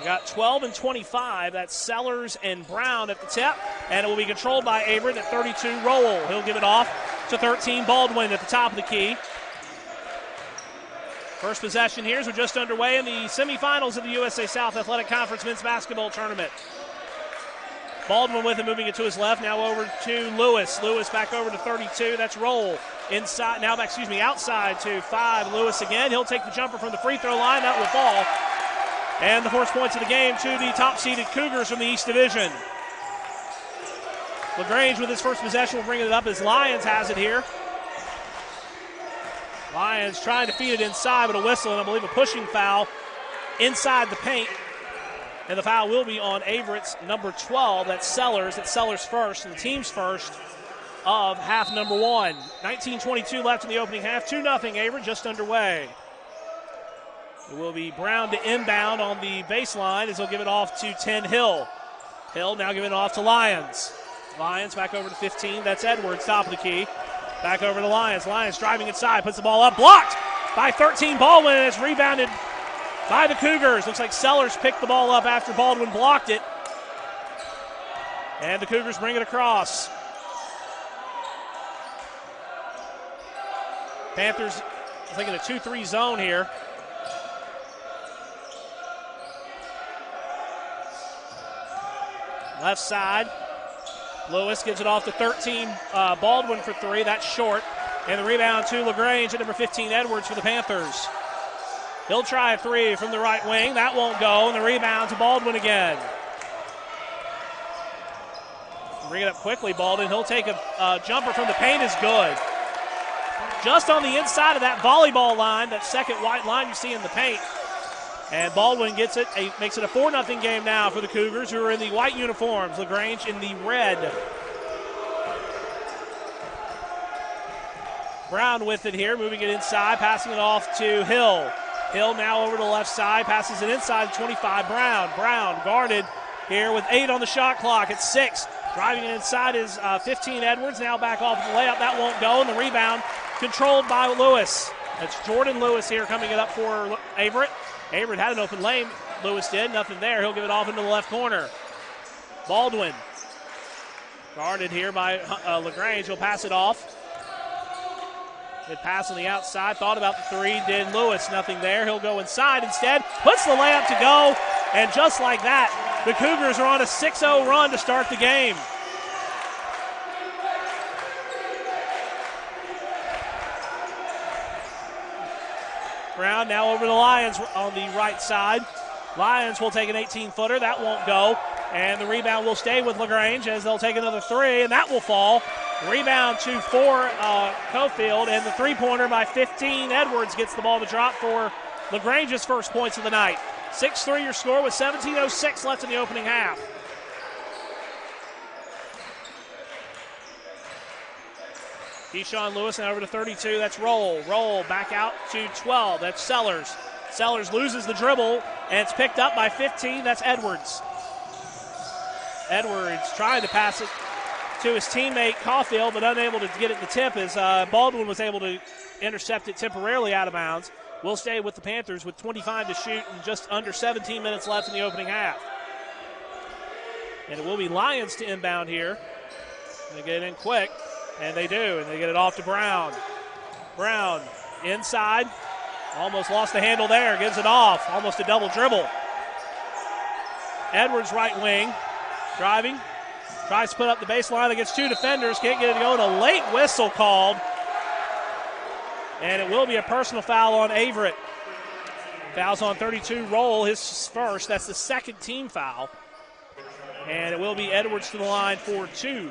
We got 12 and 25. That's Sellers and Brown at the tip. And it will be controlled by Averrett at 32, Roll. He'll give it off to 13, Baldwin at the top of the key. First possession here as we're just underway in the semifinals of the USA South Athletic Conference Men's Basketball Tournament. Baldwin with it, moving it to his left. Now over to Lewis. Lewis back over to 32. That's Roll. Inside, outside to 5. Lewis again. He'll take the jumper from the free throw line. That will fall. And the first points of the game to the top-seeded Cougars from the East Division. LaGrange with his first possession will bring it up as Lyons has it here. Lyons trying to feed it inside, but a whistle and I believe a pushing foul inside the paint. And the foul will be on Averett's number 12. That's Sellers. It's Sellers first, and the team's first of half number 1. 19:22 left in the opening half. 2-0 Averrett just underway. It will be Brown to inbound on the baseline as he'll give it off to 10 Hill. Hill now giving it off to Lyons. Lyons back over to 15. That's Edwards, top of the key. Back over to Lyons. Lyons driving inside, puts the ball up. Blocked by 13 Baldwin, and it's rebounded by the Cougars. Looks like Sellers picked the ball up after Baldwin blocked it. And the Cougars bring it across. Panthers, I think, in a 2-3 zone here. Left side. Lewis gives it off to 13. Baldwin for 3. That's short. And the rebound to LaGrange at number 15, Edwards for the Panthers. He'll try a 3 from the right wing. That won't go. And the rebound to Baldwin again. Bring it up quickly, Baldwin. He'll take a jumper from the paint is good. Just on the inside of that volleyball line, that second white line you see in the paint. And Baldwin gets it, makes it a 4-0 game now for the Cougars, who are in the white uniforms. LaGrange in the red. Brown with it here, moving it inside, passing it off to Hill. Hill now over to the left side, passes it inside to 25, Brown. Brown guarded here with 8 on the shot clock at 6. Driving it inside is 15 Edwards, now back off the layup. That won't go, and the rebound controlled by Lewis. That's Jordan Lewis here coming it up for Averrett. Averrett had an open lane. Lewis did. Nothing there. He'll give it off into the left corner. Baldwin guarded here by LaGrange. He'll pass it off. Good pass on the outside. Thought about the 3. Did Lewis. Nothing there. He'll go inside instead. Puts the layup to go. And just like that, the Cougars are on a 6-0 run to start the game. Brown now over the Lions on the right side. Lions will take an 18-footer. That won't go. And the rebound will stay with LaGrange as they'll take another 3, and that will fall. Rebound to 4 Cofield, and the three-pointer by 15. Edwards gets the ball to drop for LaGrange's first points of the night. 6-3 your score with 17:06 left in the opening half. Keyshawn Lewis now over to 32. That's Roll. Roll back out to 12. That's Sellers. Sellers loses the dribble, and it's picked up by 15. That's Edwards. Edwards trying to pass it to his teammate Caulfield, but unable to get it the tip as Baldwin was able to intercept it temporarily out of bounds. We'll stay with the Panthers with 25 to shoot and just under 17 minutes left in the opening half. And it will be Lions to inbound here. They get it in quick. And they do, and they get it off to Brown. Brown inside, almost lost the handle there, gives it off, almost a double dribble. Edwards right wing, driving, tries to put up the baseline against 2 defenders, can't get it to go, and a late whistle called. And it will be a personal foul on Averrett. Fouls on 32, Roll, his first, that's the second team foul. And it will be Edwards to the line for 2.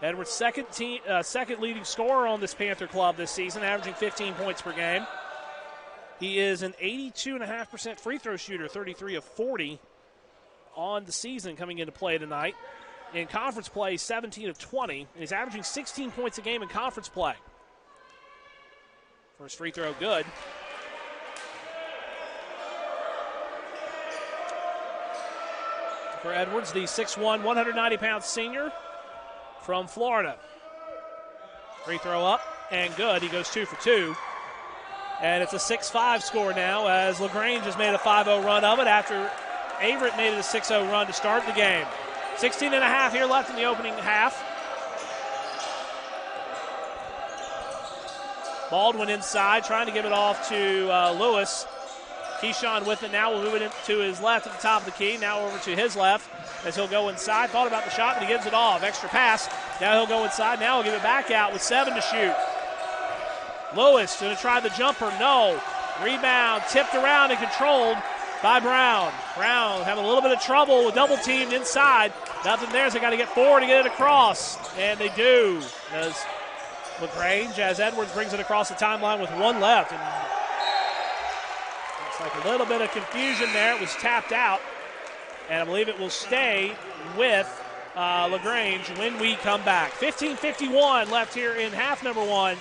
Edwards' second leading scorer on this Panther club this season, averaging 15 points per game. He is an 82.5% free throw shooter, 33 of 40 on the season coming into play tonight. In conference play, 17 of 20, and he's averaging 16 points a game in conference play. First free throw good. For Edwards, the 6'1", 190-pound senior from Florida. Free throw up and good. He goes 2 for 2. And it's a 6-5 score now as LaGrange has made a 5-0 run of it after Averrett made it a 6-0 run to start the game. 16 and a half here left in the opening half. Baldwin inside, trying to give it off to Lewis. Keyshawn with it now. Will move it to his left at the top of the key. Now over to his left as he'll go inside. Thought about the shot, but he gives it off. Extra pass. Now he'll go inside. Now he'll give it back out with 7 to shoot. Lewis going to try the jumper. No. Rebound tipped around and controlled by Brown. Brown having a little bit of trouble with double teamed inside. Nothing there, so they got to get forward to get it across. And they do. As LaGrange, as Edwards brings it across the timeline with 1 left. And looks like a little bit of confusion there. It was tapped out. And I believe it will stay with LaGrange when we come back. 15:51 left here in half number 1.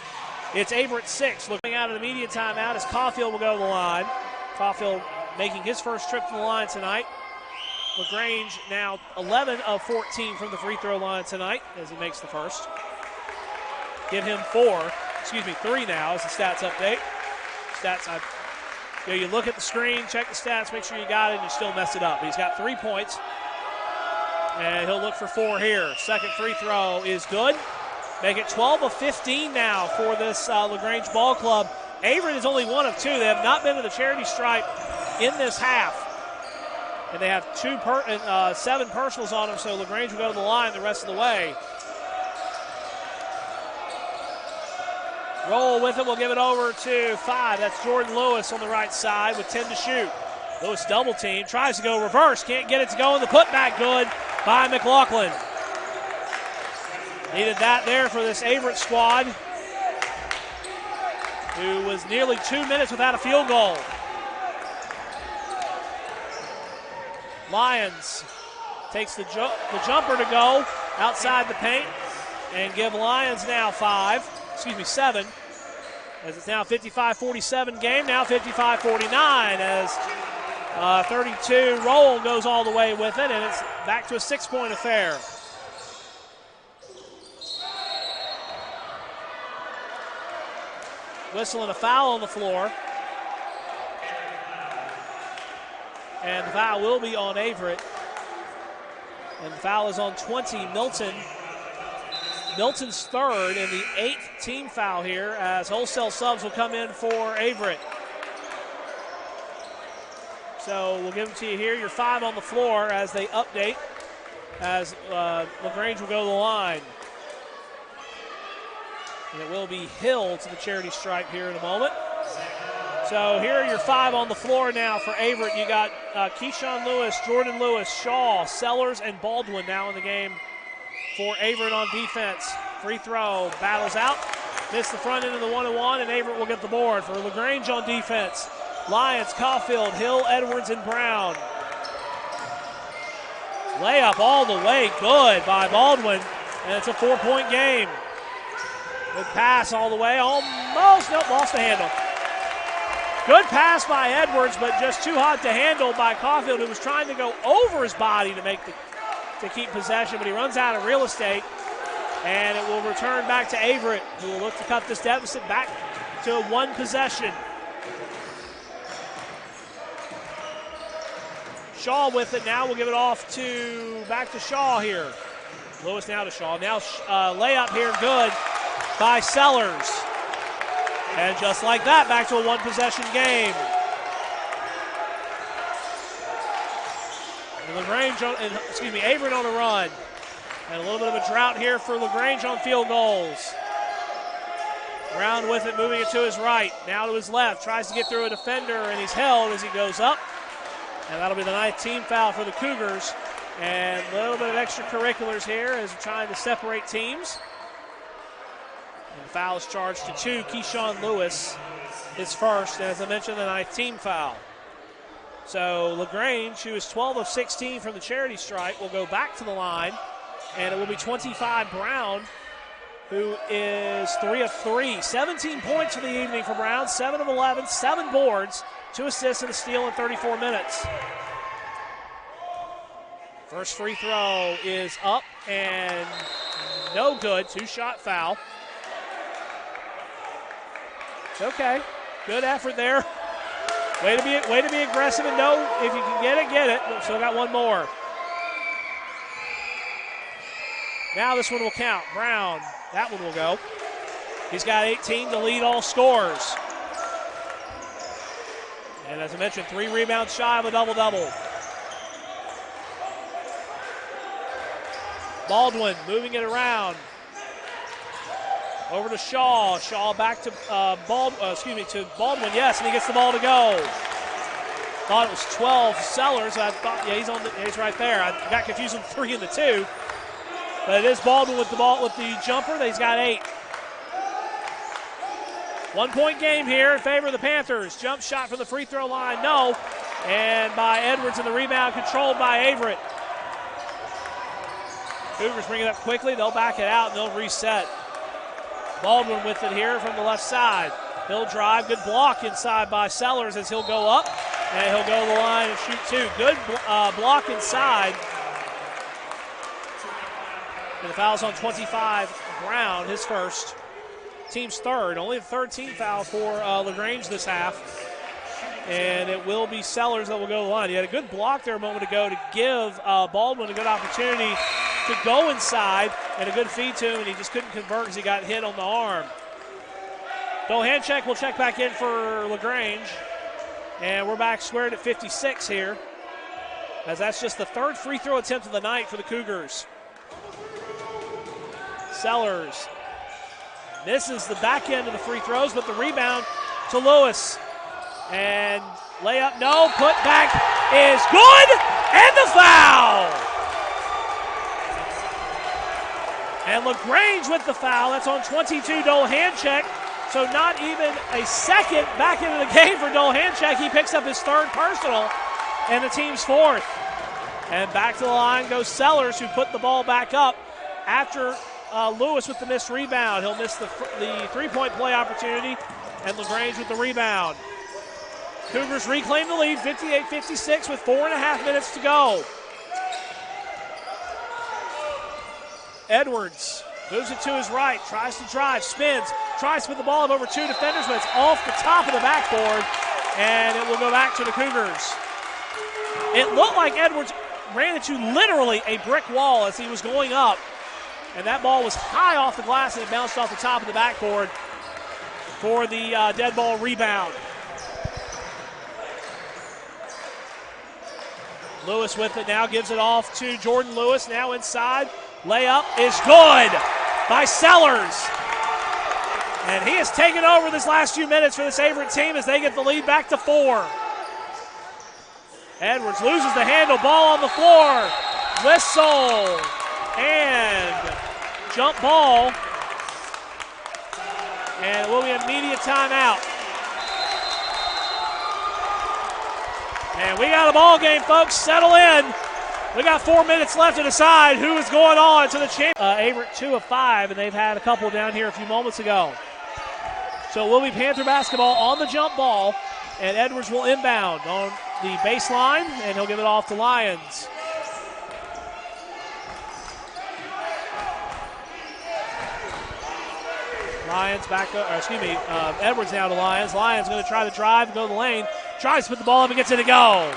It's Averrett 6. Looking out of the media timeout as Caulfield will go to the line. Caulfield making his first trip to the line tonight. LaGrange now 11 of 14 from the free throw line tonight as he makes the first. Give him 3 now as the stats update. You look at the screen, check the stats, make sure you got it, and you still mess it up. He's got 3 points, and he'll look for 4 here. Second free throw is good. Make it 12 of 15 now for this LaGrange ball club. Averrett is only 1 of 2. They have not been to the charity stripe in this half. And they have 7 personals on them, so LaGrange will go to the line the rest of the way. Roll with it. We'll give it over to 5. That's Jordan Lewis on the right side with 10 to shoot. Lewis double team. Tries to go reverse. Can't get it to go in the putback. Good by McLaughlin. Needed that there for this Averrett squad, who was nearly 2 minutes without a field goal. Lyons takes the jumper to go outside the paint and give Lyons now 7, as it's now 55-47 game, now 55-49 as 32 Roll goes all the way with it, and it's back to a 6-point affair. Whistling a foul on the floor. And the foul will be on Averrett. And the foul is on 20, Milton. Milton's third and the 8th team foul here as wholesale subs will come in for Averrett. So we'll give them to you here. Your 5 on the floor as they update as LaGrange will go to the line. And it will be Hill to the charity stripe here in a moment. So here are your 5 on the floor now for Averrett. You got Keyshawn Lewis, Jordan Lewis, Shaw, Sellers, and Baldwin now in the game for Averrett on defense. Free throw, battles out. Missed the front end of the 1-on-1, and Averrett will get the board. For LaGrange on defense, Lyons, Caulfield, Hill, Edwards, and Brown. Layup all the way, good by Baldwin, and it's a 4-point game. Good pass all the way, almost, nope, lost the handle. Good pass by Edwards, but just too hot to handle by Caulfield, who was trying to go over his body to keep possession, but he runs out of real estate, and it will return back to Averrett, who will look to cut this deficit back to 1 possession. Shaw with it now. We'll give it off back to Shaw here. Lewis now to Shaw. Now layup here, good by Sellers. And just like that, back to a 1-possession game. And Averrett on a run. And a little bit of a drought here for LaGrange on field goals. Brown with it, moving it to his right. Now to his left, tries to get through a defender, and he's held as he goes up. And that'll be the 9th team foul for the Cougars. And a little bit of extracurriculars here as we're trying to separate teams. And the foul is charged to 2. Keyshawn Lewis is first, and as I mentioned, the 9th team foul. So LaGrange, who is 12 of 16 from the charity stripe, will go back to the line, and it will be 25 Brown, who is 3 of 3. 17 points for the evening for Brown, 7 of 11, 7 boards, 2 assists and a steal in 34 minutes. First free throw is up and no good. 2-shot foul. It's okay. Good effort there. Way to be aggressive and know if you can get it. But still got one more. Now this one will count. Brown, that one will go. He's got 18 to lead all scores. And as I mentioned, 3 rebounds shy of a double-double. Baldwin moving it around. Over to Shaw. Shaw back to Baldwin, yes, and he gets the ball to go. Thought it was 12 Sellers. I thought, he's right there. I got confused with 3 and the 2. But it is Baldwin with the ball with the jumper. He's got 8. 1-point game here in favor of the Panthers. Jump shot from the free throw line, no. And by Edwards, and the rebound controlled by Averrett. Cougars bring it up quickly. They'll back it out and they'll reset. Baldwin with it here from the left side. He'll drive. Good block inside by Sellers as he'll go up. And he'll go to the line and shoot 2. Good block inside. And the foul's on 25. Brown, his first. Team's third. Only the third team foul for LaGrange this half. And it will be Sellers that will go to the line. He had a good block there a moment ago to give Baldwin a good opportunity to go inside and a good feed to him, and he just couldn't convert because he got hit on the arm. Dolhanchek will check back in for LaGrange. And we're back squared at 56 here, as that's just the third free throw attempt of the night for the Cougars. Sellers misses the back end of the free throws, but the rebound to Lewis. And layup, no, put back is good, and the foul! And LaGrange with the foul. That's on 22, Dolhanchek. So not even a second back into the game for Dolhanchek. He picks up his third personal and the team's fourth. And back to the line goes Sellers, who put the ball back up after Lewis with the missed rebound. He'll miss the three-point play opportunity, and LaGrange with the rebound. Cougars reclaim the lead, 58-56 with 4.5 minutes to go. Edwards moves it to his right, tries to drive, spins, tries to put the ball up over 2 defenders, but it's off the top of the backboard, and it will go back to the Cougars. It looked like Edwards ran into literally a brick wall as he was going up, and that ball was high off the glass and it bounced off the top of the backboard for the dead ball rebound. Lewis with it now, gives it off to Jordan Lewis, now inside. Layup is good by Sellers. And he has taken over this last few minutes for this Averrett team as they get the lead back to 4. Edwards loses the handle, ball on the floor. Whistle and jump ball. And it will be an immediate timeout. And we got a ball game, folks. Settle in. We got 4 minutes left to decide who is going on to the champ. Averrett 2 of 5, and they've had a couple down here a few moments ago. So it will be Panther basketball on the jump ball, and Edwards will inbound on the baseline, and he'll give it off to Lyons. Edwards now to Lyons. Lyons going to try to drive and go to the lane. Tries to put the ball up and gets it to go.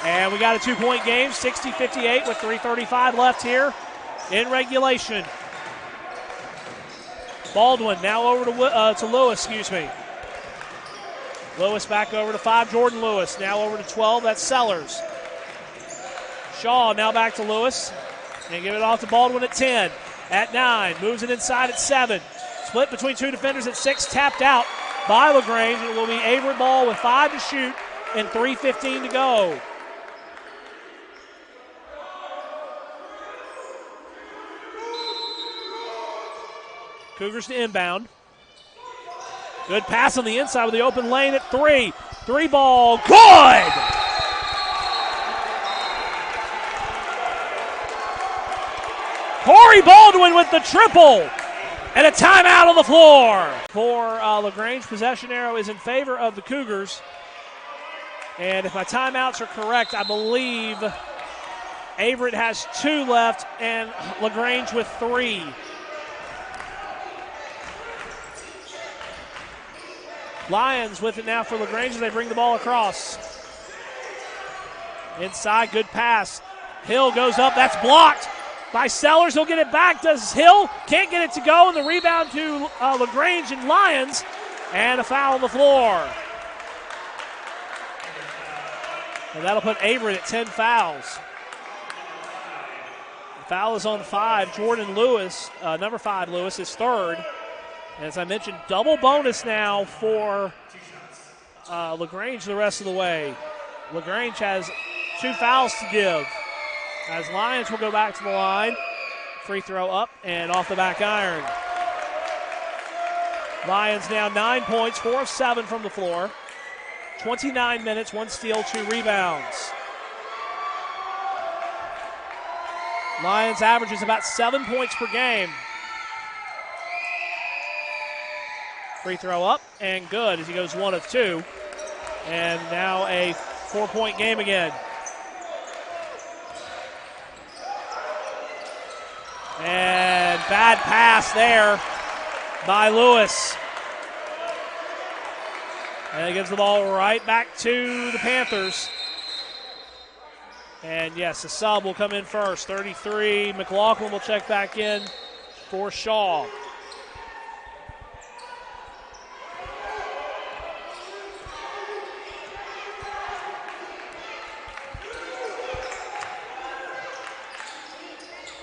And we got a 2-point game, 60-58 with 3:35 left here in regulation. Baldwin now over to Lewis, Lewis back over to 5, Jordan Lewis. Now over to 12, that's Sellers. Shaw now back to Lewis. And give it off to Baldwin at 10. At 9, moves it inside at 7. Split between 2 defenders at 6, tapped out by LaGrange. It will be Averrett ball with 5 to shoot and 3:15 to go. Cougars to inbound. Good pass on the inside with the open lane at 3. 3 ball, good! Corey Baldwin with the triple. And a timeout on the floor. For LaGrange, possession arrow is in favor of the Cougars. And if my timeouts are correct, I believe Averrett has 2 left and LaGrange with 3. Lions with it now for LaGrange as they bring the ball across. Inside, good pass. Hill goes up, that's blocked by Sellers. He'll get it back. Does Hill? Can't get it to go, and the rebound to LaGrange and Lions, and a foul on the floor. And that'll put Averrett at 10 fouls. The foul is on 5. Jordan Lewis, number 5 Lewis, is third. And as I mentioned, double bonus now for LaGrange the rest of the way. LaGrange has 2 fouls to give. As Lions will go back to the line. Free throw up and off the back iron. Lions now 9 points, 4 of 7 from the floor. 29 minutes, 1 steal, 2 rebounds. Lions averages about 7 points per game. Free throw up and good as he goes 1 of 2. And now a 4-point game again. And bad pass there by Lewis. And he gives the ball right back to the Panthers. And yes, the sub will come in first. 33, McLaughlin will check back in for Shaw.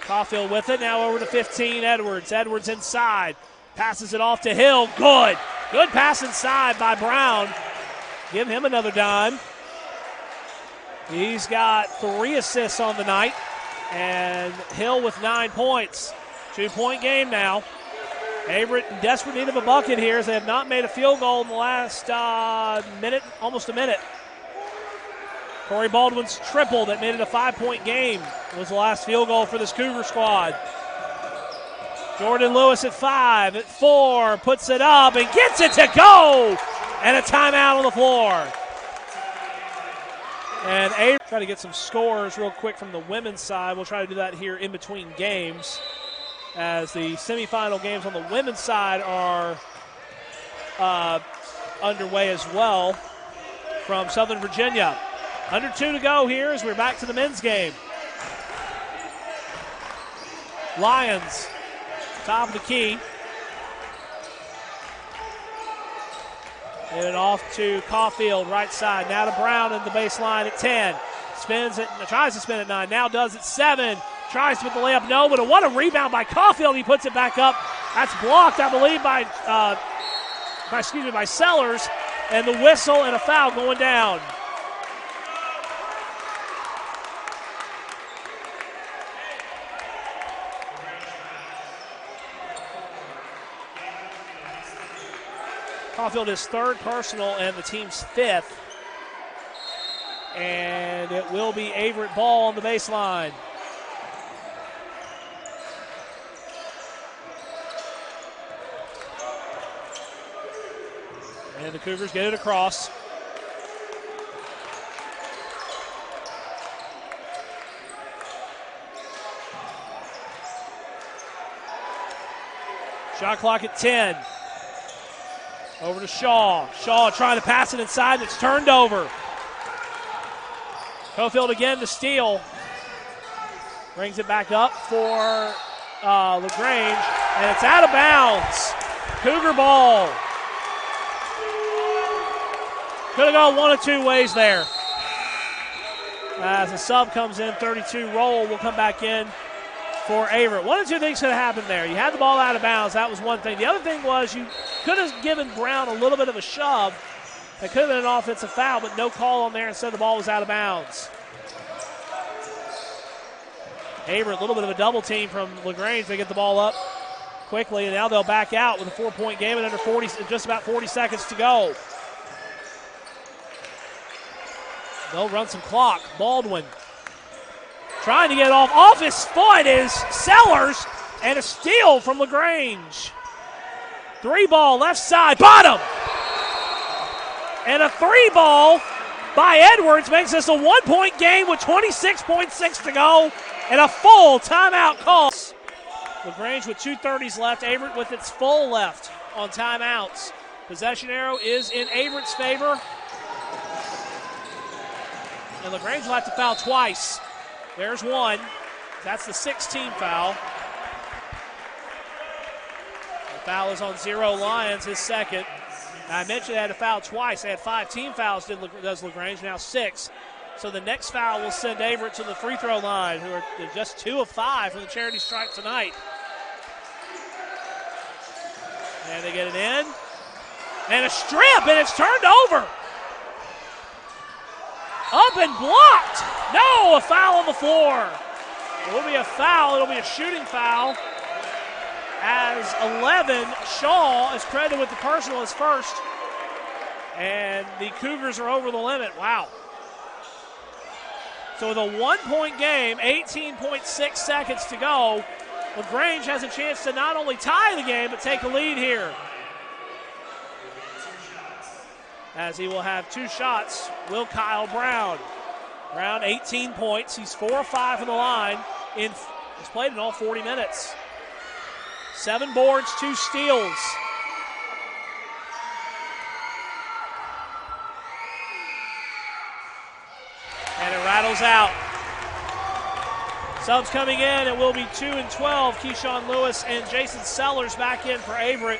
Caulfield with it, now over to 15, Edwards. Edwards inside, passes it off to Hill. Good. Good pass inside by Brown. Give him another dime. He's got 3 assists on the night. And Hill with 9 points. 2-point game now. Averrett in desperate need of a bucket here as they have not made a field goal in the last minute, almost a minute. Corey Baldwin's triple that made it a 5-point game was the last field goal for this Cougar squad. Jordan Lewis at 5, at 4, puts it up and gets it to go! And a timeout on the floor. And Averrett try to get some scores real quick from the women's side. We'll try to do that here in between games as the semifinal games on the women's side are underway as well from Southern Virginia. Under 2 to go here as we're back to the men's game. Lions, top of the key. And off to Caulfield, right side. Now to Brown in the baseline at 10. Spins it, tries to spin at 9. Now does it 7. Tries to put the layup, no, but what a rebound by Caulfield. He puts it back up. That's blocked, I believe, by Sellers. And the whistle and a foul going down. Caulfield is 3rd personal and the team's 5th. And it will be Averrett ball on the baseline. And the Cougars get it across. Shot clock at 10. Over to Shaw. Shaw trying to pass it inside, and it's turned over. Caulfield again to steal. Brings it back up for LaGrange, and it's out of bounds. Cougar ball. Could have gone 1 of 2 ways there. As the sub comes in, 32 roll will come back in for Averrett. 1 of 2 things could have happened there. You had the ball out of bounds. That was one thing. The other thing was you could have given Brown a little bit of a shove. That could have been an offensive foul, but no call on there. Instead, the ball was out of bounds. Averrett, a little bit of a double team from LaGrange. They get the ball up quickly, and now they'll back out with a 4-point game and just about 40 seconds to go. They'll run some clock. Baldwin trying to get it off his foot is Sellers, and a steal from LaGrange. 3-ball left side, bottom. And a 3-ball by Edwards makes this a 1-point game with 26.6 to go and a full timeout call. LaGrange with 2:30s left, Averrett with its full left on timeouts. Possession arrow is in Averett's favor. And LaGrange will have to foul twice. There's one. That's the 16th foul. The foul is on 0 Lions, his second. I mentioned they had to foul twice. They had 5 team fouls, does LaGrange, now 6. So the next foul will send Averrett to the free throw line, who are just 2 of 5 from the charity stripe tonight. And they get it in. And a strip, and it's turned over. Up and blocked. No, a foul on the floor. It will be a foul. It'll be a shooting foul. As 11, Shaw is credited with the personal as first. And the Cougars are over the limit. Wow. So with a 1-point game, 18.6 seconds to go, LaGrange has a chance to not only tie the game, but take a lead here. As he will have 2 shots, will Kyle Brown. Brown, 18 points. He's 4 of 5 from the line. He's played in all 40 minutes. 7 boards, 2 steals. And it rattles out. Subs coming in, it will be 2 and 12. Keyshawn Lewis and Jason Sellers back in for Averrett.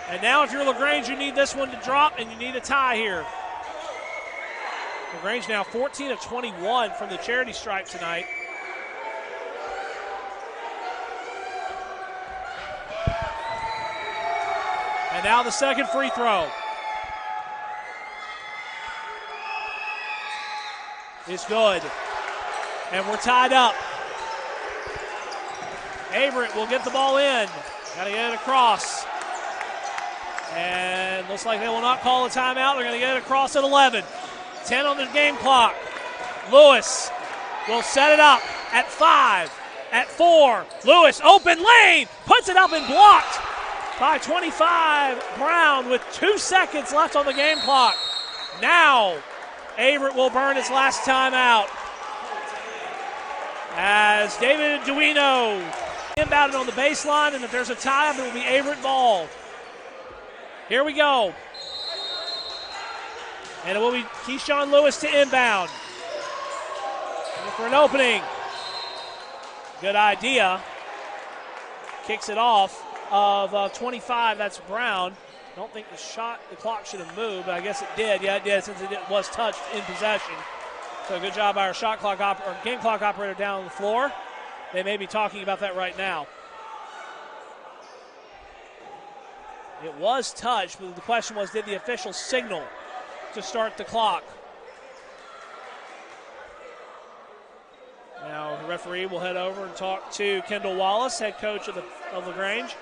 And now if you're LaGrange, you need this one to drop, and you need a tie here. LaGrange now 14 of 21 from the charity stripe tonight. And now the second free throw. Is good. And we're tied up. Averrett will get the ball in. Got to get it across. And looks like they will not call a timeout. They're going to get it across at 11. 10 on the game clock. Lewis will set it up at 5, at 4. Lewis, open lane, puts it up and blocked by 25. Brown with 2 seconds left on the game clock. Now, Averrett will burn his last timeout. As David Duino inbounded on the baseline, and if there's a tie, it will be Averrett ball. Here we go. And it will be Keyshawn Lewis to inbound. Looking for an opening. Good idea. Kicks it off of 25. That's Brown. Don't think the clock should have moved, but I guess it did. Yeah, it did, since it was touched in possession. So good job by our game clock operator down on the floor. They may be talking about that right now. It was touched, but the question was, did the official signal to start the clock? Now the referee will head over and talk to Kendall Wallace, head coach of LaGrange,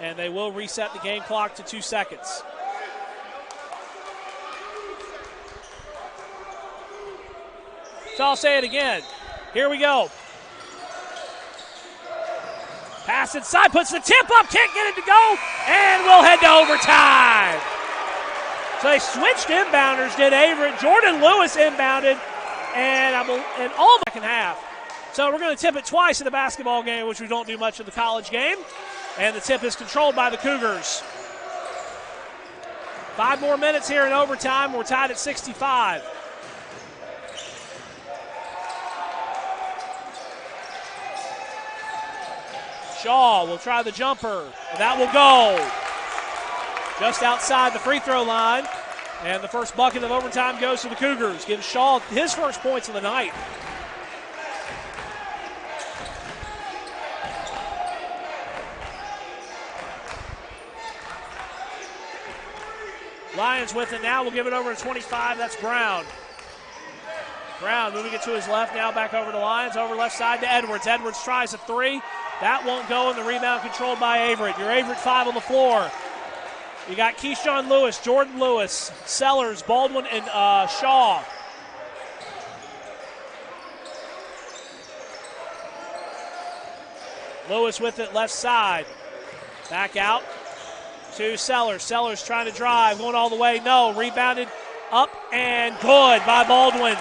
and they will reset the game clock to 2 seconds. So I'll say it again. Here we go. Pass inside, puts the tip up, can't get it to go, and we'll head to overtime. So they switched inbounders, did Averrett. Jordan Lewis inbounded, and all the second half. So we're going to tip it twice in a basketball game, which we don't do much of the college game, and the tip is controlled by the Cougars. 5 more minutes here in overtime. We're tied at 65. Shaw will try the jumper, and that will go just outside the free throw line. And the first bucket of overtime goes to the Cougars. Gives Shaw his first points of the night. Lions with it now. We'll give it over to 25. That's Brown. Brown moving it to his left now, back over to Lions. Over left side to Edwards. Edwards tries a 3. That won't go, and the rebound controlled by Averrett. Your Averrett 5 on the floor. You got Keyshawn Lewis, Jordan Lewis, Sellers, Baldwin, and Shaw. Lewis with it left side. Back out to Sellers. Sellers trying to drive, going all the way. No, rebounded up and good by Baldwin.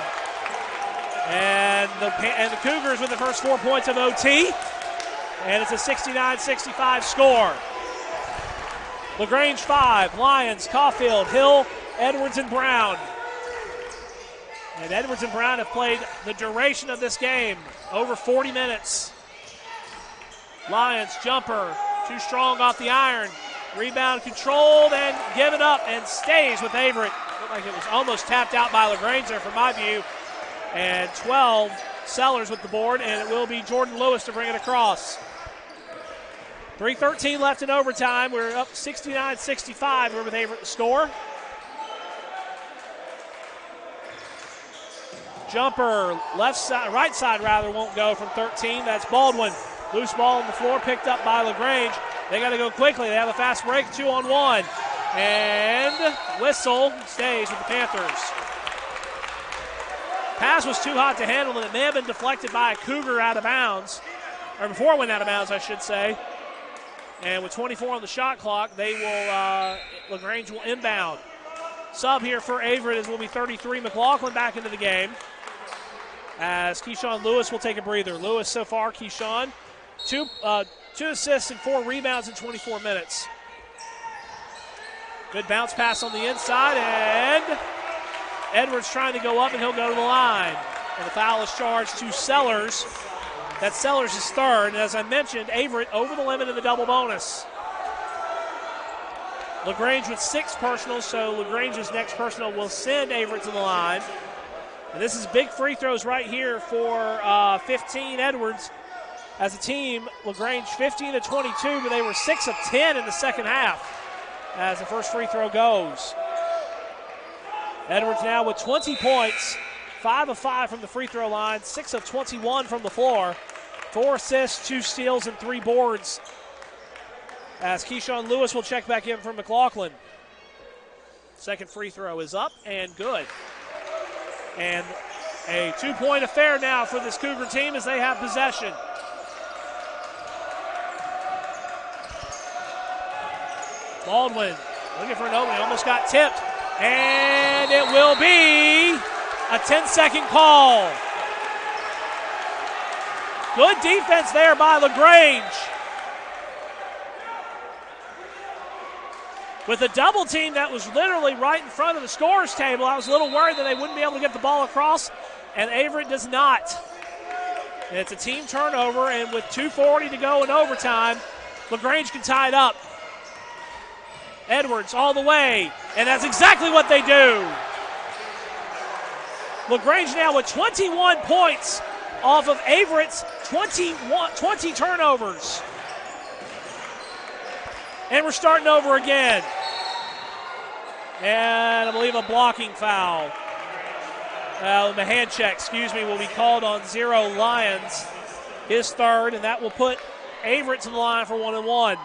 And the Cougars with the first 4 points of OT. And it's a 69-65 score. LaGrange 5, Lions, Caulfield, Hill, Edwards, and Brown. And Edwards and Brown have played the duration of this game, over 40 minutes. Lions jumper, too strong off the iron. Rebound controlled and given up and stays with Averrett. Looked like it was almost tapped out by LaGrange there from my view. And 12, Sellers with the board, and it will be Jordan Lewis to bring it across. 3:13 left in overtime. We're up 69-65. We're with Averrett to score. Jumper, left side, right side rather, won't go from 13. That's Baldwin. Loose ball on the floor, picked up by LaGrange. They got to go quickly. They have a fast break, 2-on-1. And whistle stays with the Panthers. Pass was too hot to handle, and it may have been deflected by a Cougar out of bounds. Or before it went out of bounds, I should say. And with 24 on the shot clock, they will, LaGrange will inbound. Sub here for Averrett is will be 33. McLaughlin back into the game. As Keyshawn Lewis will take a breather. Lewis so far, Keyshawn, two assists and 4 rebounds in 24 minutes. Good bounce pass on the inside, and Edwards trying to go up, and he'll go to the line. And the foul is charged to Sellers. That's Sellers' third. And as I mentioned, Averrett over the limit in the double bonus. LaGrange with 6 personals, so LaGrange's next personal will send Averrett to the line. And this is big free throws right here for 15 Edwards. As a team, LaGrange 15 of 22, but they were 6 of 10 in the second half as the first free throw goes. Edwards now with 20 points, 5 of 5 from the free throw line, 6 of 21 from the floor, 4 assists, 2 steals, and 3 boards. As Keyshawn Lewis will check back in from McLaughlin. Second free throw is up and good. And a 2-point affair now for this Cougar team as they have possession. Baldwin looking for an opening, almost got tipped. And it will be a 10-second call. Good defense there by LaGrange. With a double team that was literally right in front of the scorer's table, I was a little worried that they wouldn't be able to get the ball across, and Averrett does not. And it's a team turnover, and with 2:40 to go in overtime, LaGrange can tie it up. Edwards all the way, and that's exactly what they do. LaGrange now with 21 points off of Averrett's 20 turnovers. And we're starting over again. And I believe a blocking foul. The hand check, will be called on 0 Lions. His third, and that will put Averrett to the line for 1-1.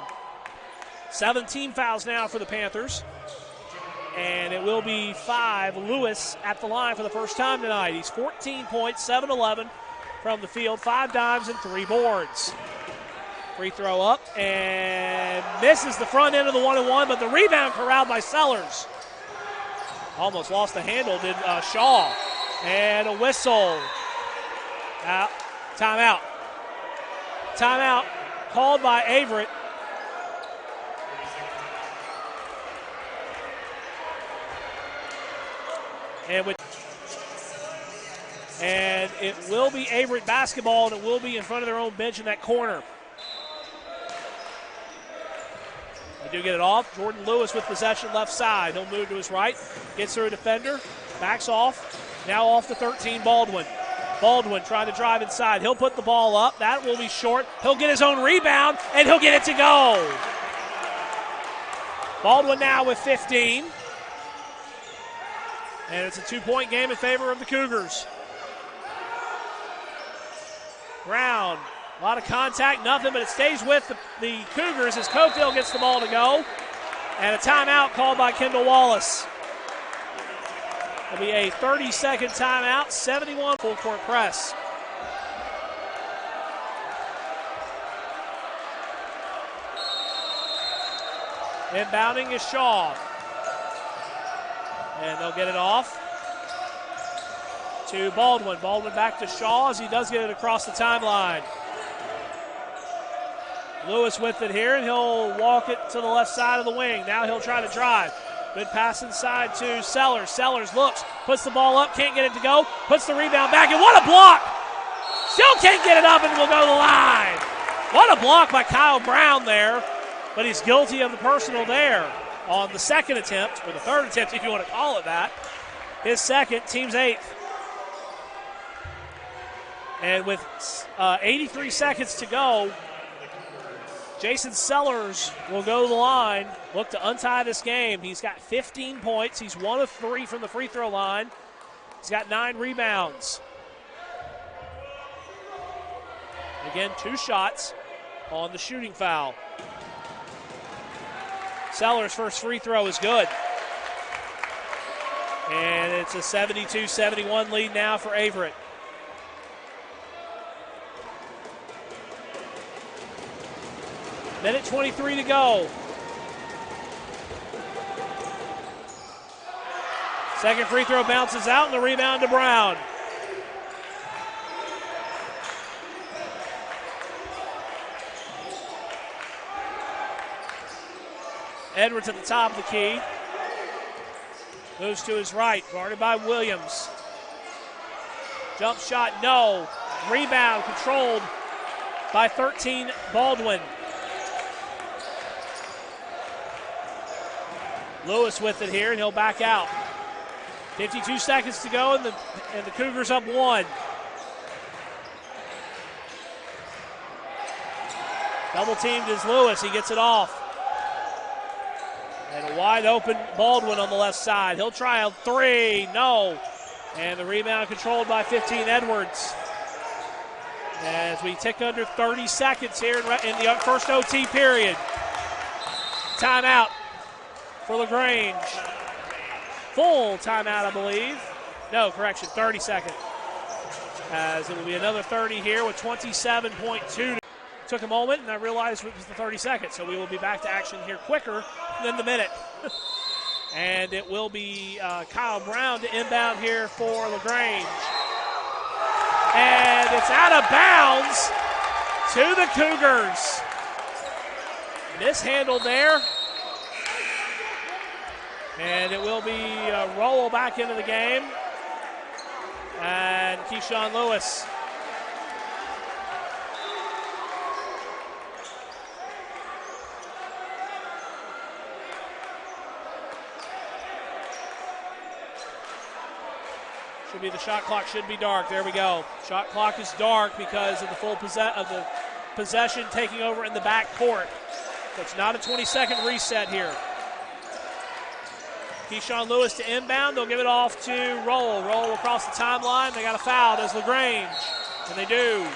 17 fouls now for the Panthers. And it will be 5. Lewis at the line for the first time tonight. He's 14 points, 7-11 from the field, 5 dimes and 3 boards. Free throw up and misses the front end of the 1-1, but the rebound corralled by Sellers. Almost lost the handle, did Shaw. And a whistle. Timeout. Timeout called by Averrett. And it will be Averrett basketball, and it will be in front of their own bench in that corner. They do get it off. Jordan Lewis with possession left side. He'll move to his right, gets through a defender, backs off. Now off to 13, Baldwin. Baldwin trying to drive inside. He'll put the ball up. That will be short. He'll get his own rebound, and he'll get it to go. Baldwin now with 15. And it's a 2-point game in favor of the Cougars. Brown, a lot of contact, nothing, but it stays with the Cougars as Cofield gets the ball to go. And a timeout called by Kendall Wallace. It'll be a 30-second timeout, 71 full court press. Inbounding is Shaw. And they'll get it off to Baldwin. Baldwin back to Shaw as he does get it across the timeline. Lewis with it here, and he'll walk it to the left side of the wing. Now he'll try to drive. Good pass inside to Sellers. Sellers looks, puts the ball up, can't get it to go, puts the rebound back, and what a block! Still can't get it up, and will go to the line. What a block by Kyle Brown there, but he's guilty of the personal there on the second attempt, or the third attempt if you want to call it that. His second, team's 8th. And with 83 seconds to go, Jason Sellers will go to the line, look to untie this game. He's got 15 points. He's 1 of 3 from the free throw line. He's got 9 rebounds. Again, 2 shots on the shooting foul. Sellers' first free throw is good. And it's a 72-71 lead now for Averrett. Minute 23 to go. Second free throw bounces out, and the rebound to Brown. Edwards at the top of the key. Moves to his right, guarded by Williams. Jump shot, no. Rebound controlled by 13, Baldwin. Lewis with it here, and he'll back out. 52 seconds to go, and the Cougars up 1. Double teamed is Lewis. He gets it off. And a wide open Baldwin on the left side. He'll try a 3. No. And the rebound controlled by 15, Edwards. As we tick under 30 seconds here in the first OT period. Timeout for LaGrange. Full timeout, I believe. No, correction, 30 seconds. As it will be another 30 here with 27.2. Took a moment, and I realized it was the 30 seconds, so we will be back to action here quicker than the minute. And it will be Kyle Brown to inbound here for LaGrange. And it's out of bounds to the Cougars. Mishandled there. And it will be a roll back into the game. And Keyshawn Lewis. Should be the shot clock should be dark. There we go. Shot clock is dark because of the full possession taking over in the back court. So it's not a 20-second reset here. Keyshawn Lewis to inbound. They'll give it off to Roll. Roll across the timeline. They got a foul. There's LaGrange. And they do.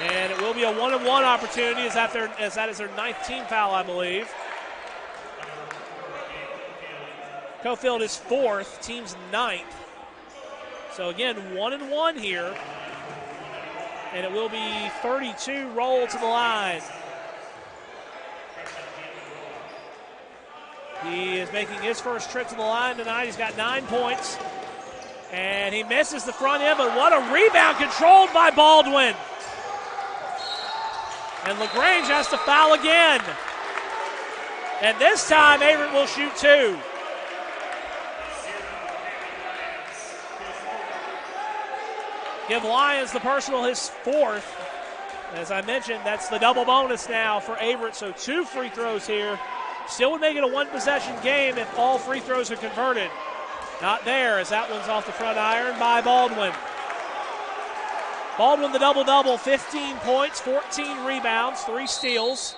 And it will be a 1-on-1 opportunity as that is their 9th team foul, I believe. Cofield is 4th. Team's 9th. So again, 1-on-1 here. And it will be 32 Roll to the line. He is making his first trip to the line tonight. He's got 9 points. And he misses the front end, but what a rebound controlled by Baldwin. And LaGrange has to foul again. And this time, Averrett will shoot 2. Give Lyons the personal, his 4th. As I mentioned, that's the double bonus now for Averrett, so 2 free throws here. Still would make it a 1-possession game if all free throws are converted. Not there, as that one's off the front iron by Baldwin. Baldwin the double-double, 15 points, 14 rebounds, 3 steals.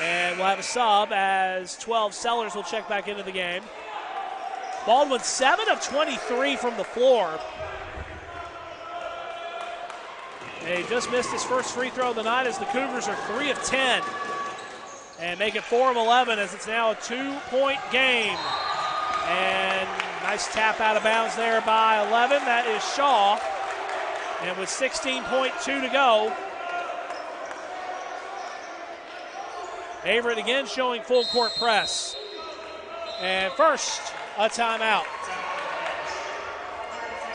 And we'll have a sub as 12 Sellers will check back into the game. Baldwin 7 of 23 from the floor. And he just missed his first free throw of the night as the Cougars are 3 of 10. And make it 4 of 11 as it's now a 2-point game. And nice tap out of bounds there by 11. That is Shaw. And with 16.2 to go, Averrett again showing full court press. And first, a timeout.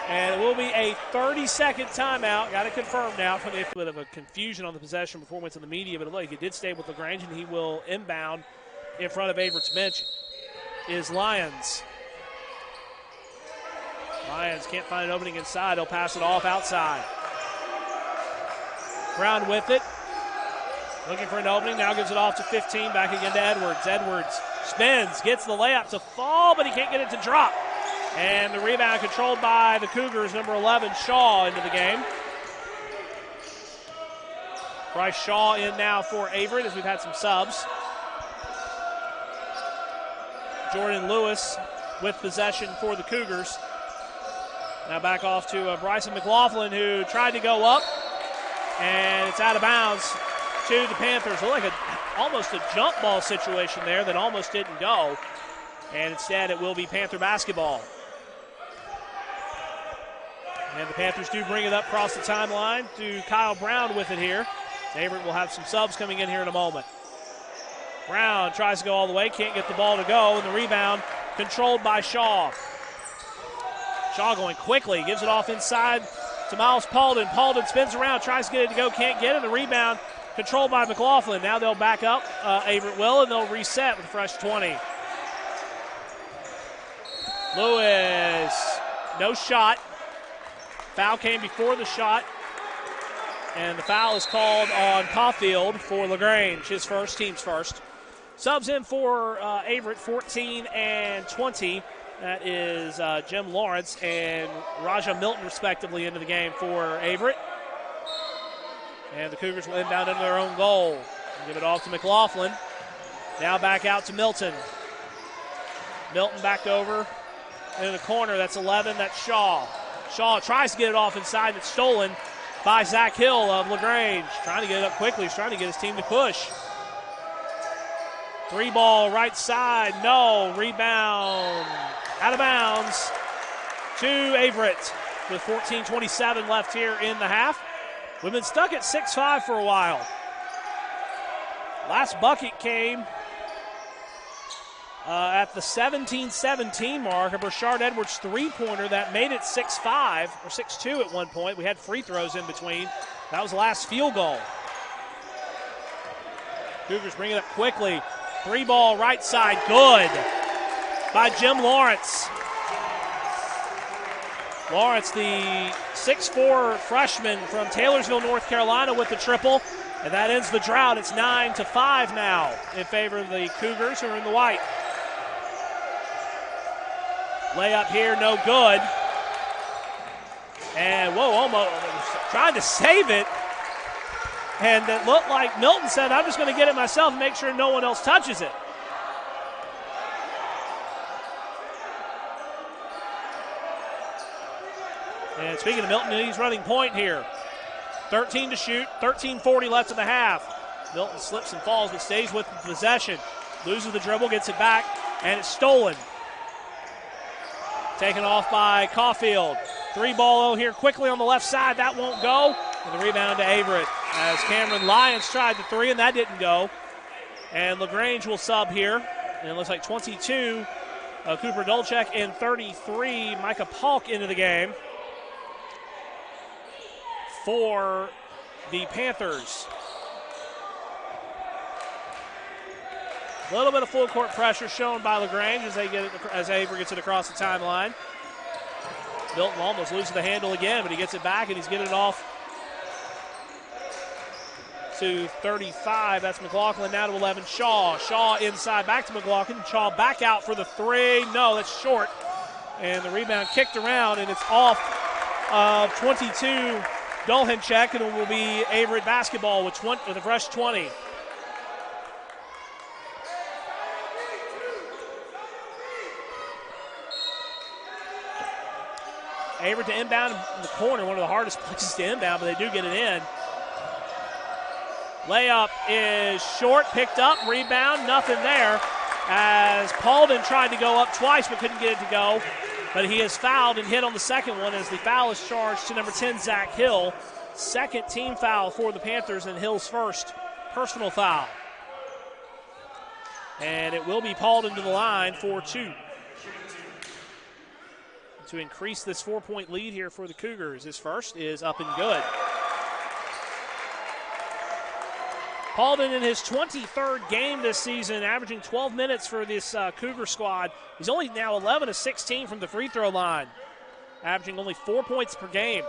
And it will be a 30-second timeout. Got it confirmed now. From a bit of a confusion on the possession before we went to the media, but look, he did stay with LaGrange, and he will inbound in front of Averrett's bench is Lyons. Lyons can't find an opening inside. He'll pass it off outside. Brown with it. Looking for an opening. Now gives it off to 15. Back again to Edwards. Edwards spins. Gets the layup to fall, but he can't get it to drop. And the rebound controlled by the Cougars. Number 11, Shaw, into the game. Bryce Shaw in now for Averett as we've had some subs. Jordan Lewis with possession for the Cougars. Now back off to Bryson McLaughlin, who tried to go up, and it's out of bounds to the Panthers. Looked like almost a jump ball situation there that almost didn't go, and instead it will be Panther basketball. And the Panthers do bring it up across the timeline to Kyle Brown with it here. Averett will have some subs coming in here in a moment. Brown tries to go all the way, can't get the ball to go, and the rebound controlled by Shaw. Shaw going quickly, gives it off inside to Miles Paulden. Paulden spins around, tries to get it to go, can't get it. The rebound controlled by McLaughlin. Now they'll back up, Averett will, and they'll reset with a fresh 20. Lewis, no shot. Foul came before the shot, and the foul is called on Caulfield for LaGrange, his first, team's first. Subs in for Averett, 14 and 20. That is Jim Lawrence and Raja Milton, respectively, into the game for Averett. And the Cougars will inbound into their own goal. And give it off to McLaughlin. Now back out to Milton. Milton back over in the corner. That's 11. That's Shaw. Shaw tries to get it off inside. It's stolen by Zach Hill of LaGrange. Trying to get it up quickly. He's trying to get his team to push. 3-ball right side. No. Rebound. Out of bounds to Averett with 14:27 left here in the half. We've been stuck at 6-5 for a while. Last bucket came at the 17-17 mark. A Brashard Edwards three-pointer that made it 6-5 or 6-2 at one point. We had free throws in between. That was the last field goal. Cougars bring it up quickly. 3-ball right side, good by Jim Lawrence. Lawrence, the 6'4" freshman from Taylorsville, North Carolina, with the triple. And that ends the drought. It's 9-5 now in favor of the Cougars, who are in the white. Layup here, no good. And, whoa, almost trying to save it. And it looked like Milton said, I'm just going to get it myself and make sure no one else touches it. And speaking of Milton, he's running point here. 13 to shoot, 13:40 left in the half. Milton slips and falls but stays with the possession. Loses the dribble, gets it back, and it's stolen. Taken off by Caulfield. 3-ball here quickly on the left side. That won't go. And the rebound to Averett as Cameron Lyons tried the three, and that didn't go. And LaGrange will sub here. And it looks like 22, Cooper Dolchek, and 33, Micah Polk into the game for the Panthers. A little bit of full court pressure shown by LaGrange as Averett gets it across the timeline. Milton almost loses the handle again, but he gets it back and he's getting it off to 35. That's McLaughlin now to 11. Shaw. Shaw inside back to McLaughlin. Shaw back out for the three. No, that's short. And the rebound kicked around and it's off of 22. Dolhenchek, and it will be Averett basketball with a fresh 20. Averett to inbound in the corner, one of the hardest places to inbound, but they do get it in. Layup is short, picked up, rebound, nothing there, as Paulden tried to go up twice but couldn't get it to go. But he is fouled and hit on the second one as the foul is charged to number 10, Zach Hill. Second team foul for the Panthers and Hill's first personal foul. And it will be Paulden to the line for two. to increase this 4-point lead here for the Cougars. His first is up and good. Paulden in his 23rd game this season, averaging 12 minutes for this Cougar squad. He's only now 11 of 16 from the free throw line, averaging only 4 points per game.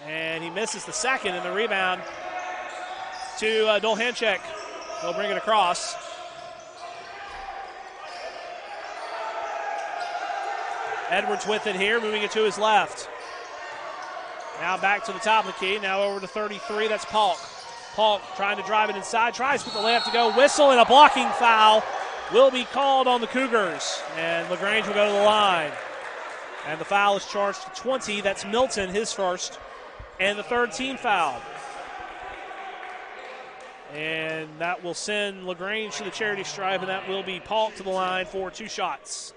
And he misses the second, and the rebound to Dolhanchek. He'll bring it across. Edwards with it here, moving it to his left. Now back to the top of the key, now over to 33, that's Polk. Polk trying to drive it inside, tries for the layup to go. Whistle and a blocking foul will be called on the Cougars. And LaGrange will go to the line. And the foul is charged to 20. That's Milton, his first, and the third team foul. And that will send LaGrange to the charity stripe, and that will be Polk to the line for 2 shots.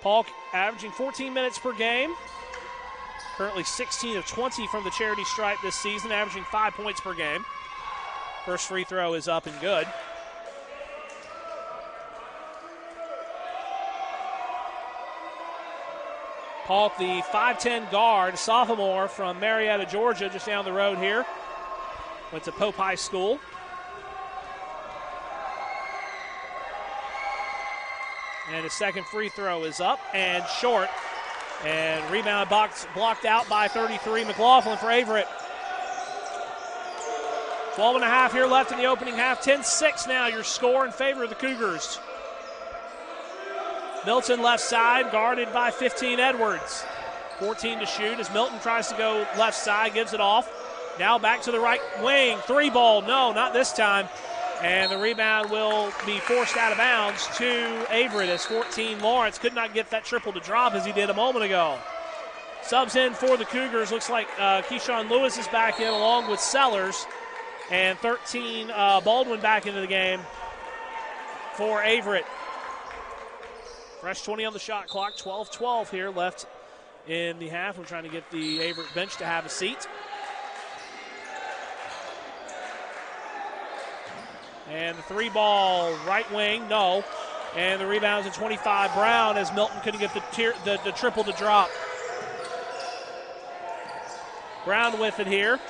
Polk averaging 14 minutes per game. Currently 16 of 20 from the charity stripe this season, averaging 5 points per game. First free throw is up and good. Polk, the 5'10 guard, sophomore from Marietta, Georgia, just down the road here. Went to Pope High School. And his second free throw is up and short. And rebound blocked out by 33, McLaughlin for Averrett. 12 and a half here left in the opening half. 10-6 now, your score in favor of the Cougars. Milton left side, guarded by 15 Edwards. 14 to shoot as Milton tries to go left side, gives it off. Now back to the right wing. 3-ball, no, not this time. And the rebound will be forced out of bounds to Averrett as 14 Lawrence could not get that triple to drop as he did a moment ago. Subs in for the Cougars. Looks like Keyshawn Lewis is back in along with Sellers. And 13 Baldwin back into the game for Averrett. Fresh 20 on the shot clock. 12-12 here left in the half. We're trying to get the Averrett bench to have a seat. And the 3-ball right wing, no. And the rebound's at 25 Brown as Milton couldn't get the triple to drop. Brown with it here.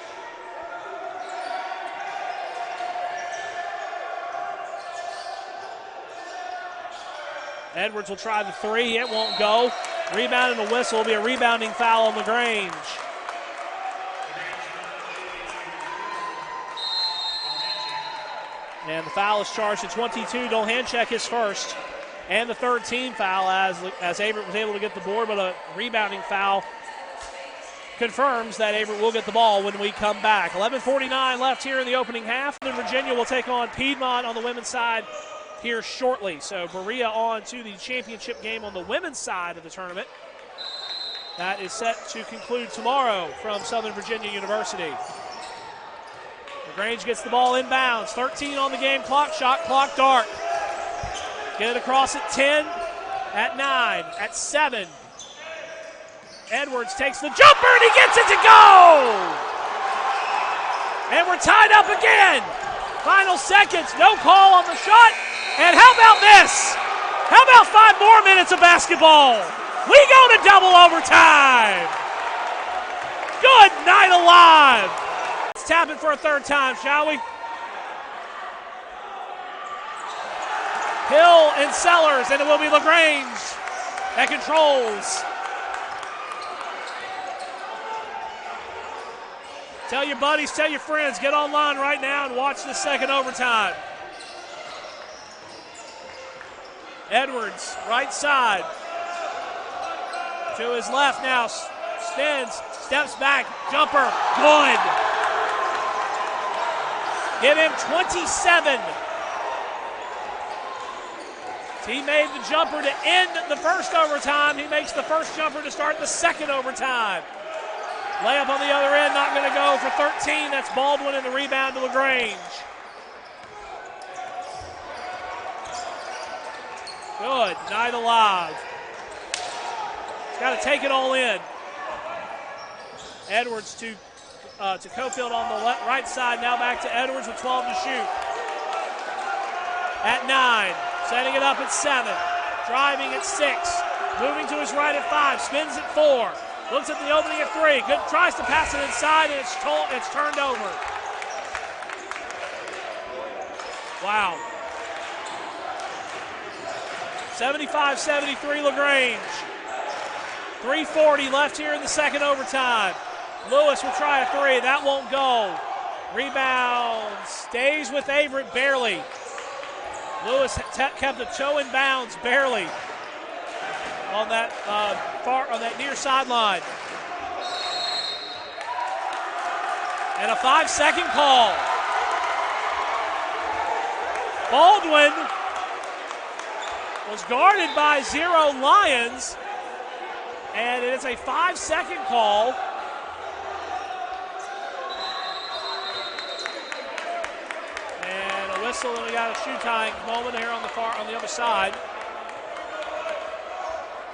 Edwards will try the 3. It won't go. Rebound and a whistle will be a rebounding foul on LaGrange. And the foul is charged to 22. Dolhanchek his first. And the third team foul as Averrett was able to get the board, but a rebounding foul confirms that Averrett will get the ball when we come back. 11:49 left here in the opening half. Virginia will take on Piedmont on the women's side here shortly. So Berea on to the championship game on the women's side of the tournament. That is set to conclude tomorrow from Southern Virginia University. LaGrange gets the ball inbounds. 13 on the game clock. Shot clock dark. Get it across at 10, at 9, at 7. Edwards takes the jumper and he gets it to go! And we're tied up again. Final seconds, no call on the shot. And how about this? How about 5 more minutes of basketball? We go to double overtime. Good night alive. Let's tap it for a third time, shall we? Hill and Sellers, and it will be LaGrange that controls. Tell your buddies, tell your friends, get online right now and watch this second overtime. Edwards, right side. To his left now, spins, steps back, jumper, good. Give him 27. He made the jumper to end the first overtime. He makes the first jumper to start the second overtime. Layup on the other end, not going to go for 13. That's Baldwin, and the rebound to LaGrange. Good night alive. He's got to take it all in. Edwards to Cofield on the right side. Now back to Edwards with 12 to shoot. At 9. Setting it up at 7. Driving at 6. Moving to his right at 5, spins at 4. Looks at the opening at 3. Good, tries to pass it inside, and it's turned over. Wow. 75-73 LaGrange. 3:40 left here in the second overtime. Lewis will try a 3. That won't go. Rebound stays with Averrett barely. Lewis kept a toe in bounds barely on that near sideline. And a 5-second call. Baldwin was guarded by 0 Lions, and it is a 5-second call. And a whistle, and we got a shoe tying moment here on the other side.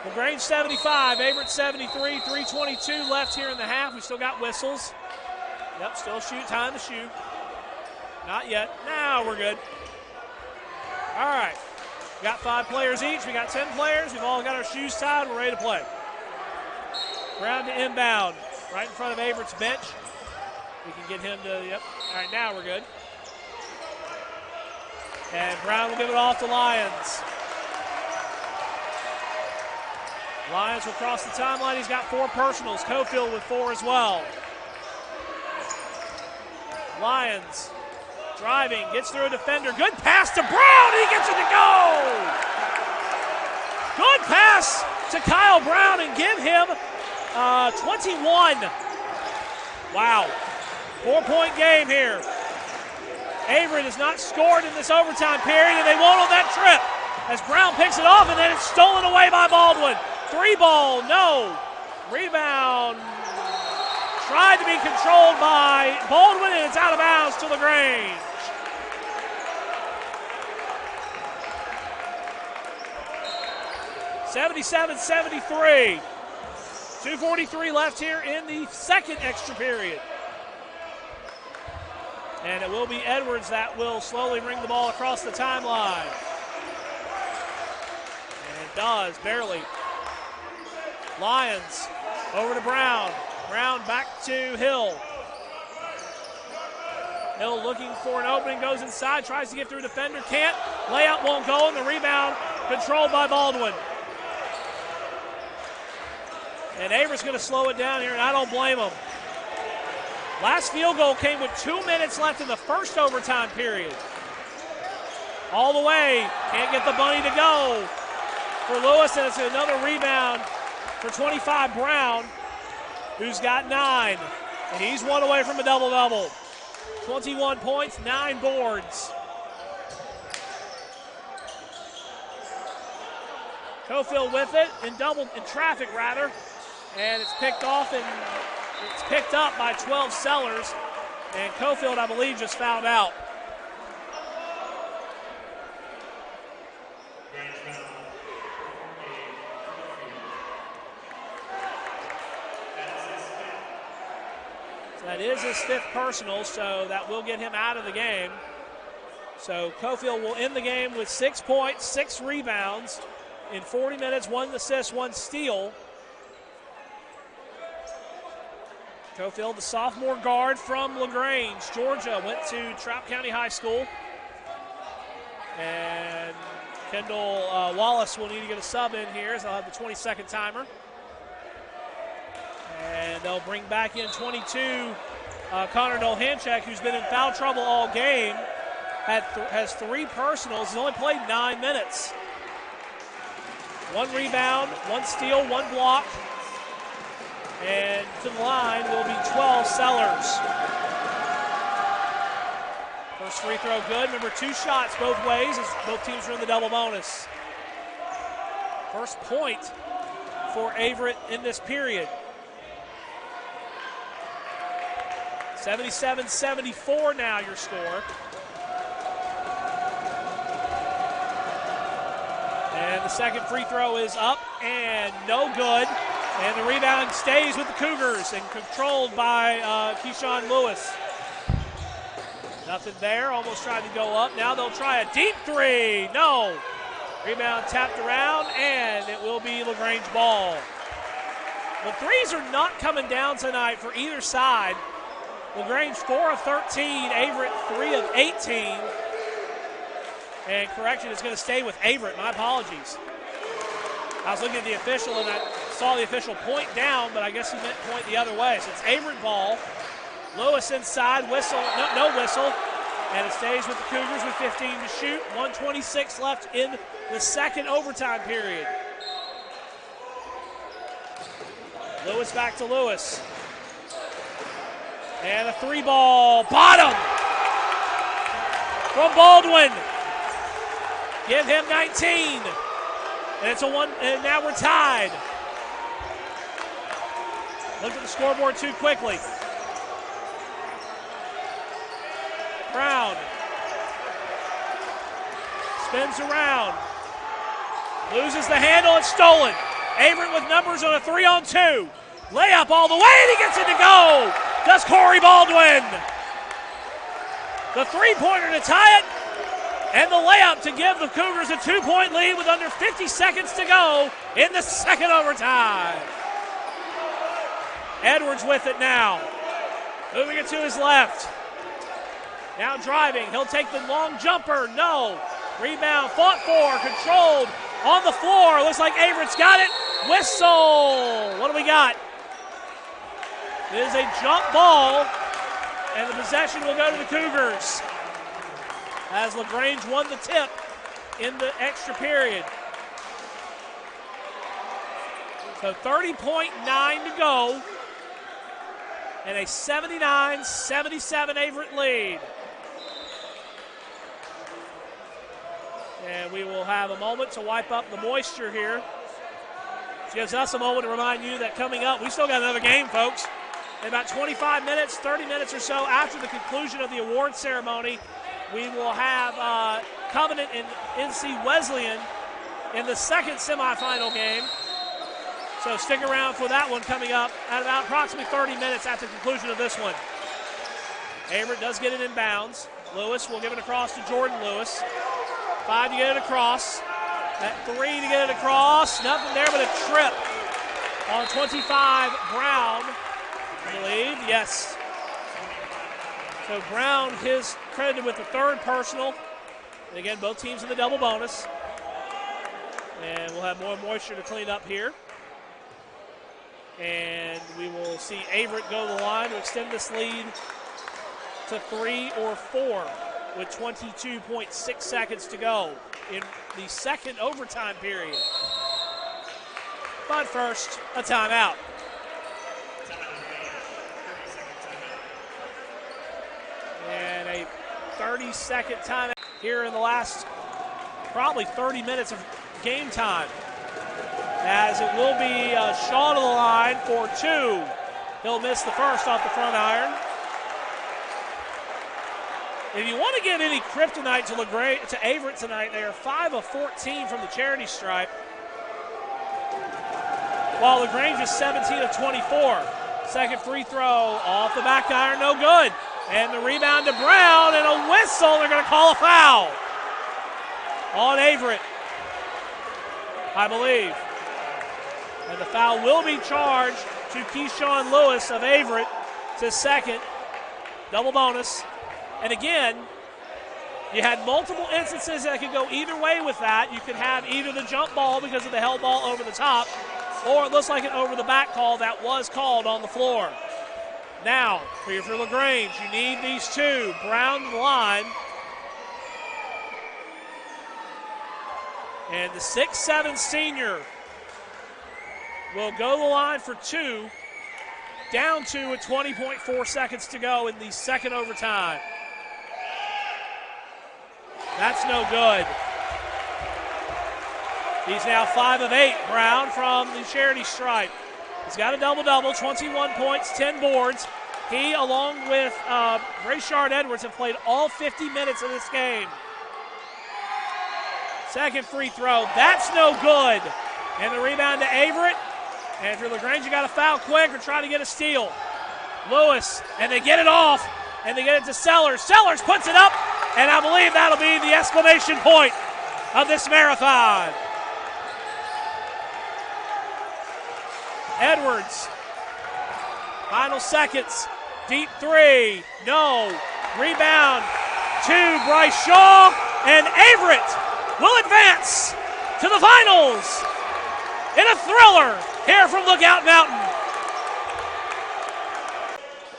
LaGrange 75, Averrett 73, 3:22 left here in the half. We still got whistles. Yep, still time to shoot. Not yet. Now we're good. All right. We got 5 players each. We got 10 players. We've all got our shoes tied. We're ready to play. Brown to inbound, right in front of Averrett's bench. We can get him to, yep. All right, now we're good. And Brown will give it off to Lyons. Lyons will cross the timeline. He's got 4 personals. Cofield with 4 as well. Lyons driving, gets through a defender. Good pass to Brown. He gets it to go. Good pass to Kyle Brown and give him 21. Wow. 4-point game here. Averrett has not scored in this overtime period, and they won't on that trip. As Brown picks it off, and then it's stolen away by Baldwin. 3 ball, no. Rebound tried to be controlled by Baldwin, and it's out of bounds to LaGrange. (77-73). 2:43 left here in the second extra period. And it will be Edwards that will slowly bring the ball across the timeline. And it does, barely. Lyons over to Brown. Brown back to Hill. Hill looking for an opening, goes inside, tries to get through a defender, can't. Layup won't go, and the rebound controlled by Baldwin. And Averrett's going to slow it down here, and I don't blame him. Last field goal came with 2 minutes left in the first overtime period. All the way, can't get the bunny to go for Lewis, and it's another rebound for 25 Brown, who's got 9. And he's 1 away from a double-double. 21 points, 9 boards. Cofield with it, in traffic rather. And it's picked off, and it's picked up by 12 Sellers. And Cofield, I believe, just fouled out. That is his 5th personal, so that will get him out of the game. So Cofield will end the game with 6 points, 6 rebounds in 40 minutes, 1 assist, 1 steal. Cofield, the sophomore guard from LaGrange, Georgia, went to Troup County High School. And Kendall Wallace will need to get a sub in here, so I'll have the 20-second timer. And they'll bring back in 22, Connor Dolhanchek, who's been in foul trouble all game, has 3 personals, has only played 9 minutes. 1 rebound, 1 steal, 1 block. And to the line will be 12 Sellers. First free throw good. Remember, 2 shots both ways as both teams are in the double bonus. First point for Averrett in this period. 77-74 now your score. And the second free throw is up and no good. And the rebound stays with the Cougars and controlled by Keyshawn Lewis. Nothing there, almost tried to go up. Now they'll try a deep 3, no. Rebound tapped around, and it will be LaGrange ball. The threes are not coming down tonight for either side. LaGrange 4 of 13, Averrett 3 of 18. And correction, it's going to stay with Averrett. My apologies. I was looking at the official, and I saw the official point down, but I guess he meant point the other way. So it's Averrett ball. Lewis inside, whistle, no whistle. And it stays with the Cougars with 15 to shoot. 1:26 left in the second overtime period. Lewis back to Lewis. And a three ball, bottom from Baldwin. Give him 19. And it's a one, and now we're tied. Looked at the scoreboard too quickly. Brown spins around, loses the handle, it's stolen. Averrett with numbers on a 3-on-2. Layup all the way, and he gets it to go. Does Corey Baldwin. The three-pointer to tie it, and the layup to give the Cougars a 2-point lead with under 50 seconds to go in the second overtime. Edwards with it now. Moving it to his left. Now driving. He'll take the long jumper. No. Rebound fought for. Controlled on the floor. Looks like Averrett's got it. Whistle. What do we got? It is a jump ball, and the possession will go to the Cougars as LaGrange won the tip in the extra period. So 30.9 to go, and a 79-77 Averrett lead. And we will have a moment to wipe up the moisture here. This gives us a moment to remind you that coming up, we still got another game, folks. In about 25 minutes, 30 minutes or so after the conclusion of the award ceremony, we will have Covenant and NC Wesleyan in the second semifinal game. So stick around for that one coming up at about approximately 30 minutes after the conclusion of this one. Averrett does get it in bounds. Lewis will give it across to Jordan Lewis. 5 to get it across. That 3 to get it across. Nothing there but a trip on 25, Brown, I believe. Yes. So Brown, his credited with the third personal. And again, both teams in the double bonus. And we'll have more moisture to clean up here. And we will see Averrett go to the line to extend this lead to 3 or 4 with 22.6 seconds to go in the second overtime period. But first, a timeout. And a 30-second timeout here in the last probably 30 minutes of game time. As it will be Shaw to the line for 2. He'll miss the first off the front iron. If you want to give any kryptonite to Averrett tonight, they are 5 of 14 from the charity stripe, while LaGrange is 17 of 24. Second free throw off the back iron, no good. And the rebound to Brown, and a whistle. They're going to call a foul on Averrett, I believe. And the foul will be charged to Keyshawn Lewis of Averrett. It's his second. Double bonus. And again, you had multiple instances that could go either way with that. You could have either the jump ball because of the held ball over the top, or it looks like an over the back call that was called on the floor. Now, for LaGrange, you need these two. Brown to the line. And the 6'7" senior will go to the line for 2, down 2 with 20.4 seconds to go in the second overtime. That's no good. He's now 5 of 8, Brown, from the charity stripe. He's got a double-double, 21 points, 10 boards. He, along with Rayshard Edwards, have played all 50 minutes of this game. Second free throw, that's no good. And the rebound to Averrett. And if you're LaGrange, you got to foul quick or try to get a steal. Lewis, and they get it off, and they get it to Sellers. Sellers puts it up, and I believe that'll be the exclamation point. of this marathon. Edwards, final seconds, deep three, no, rebound to Bryce Shaw, and Averrett will advance to the finals in a thriller here from Lookout Mountain.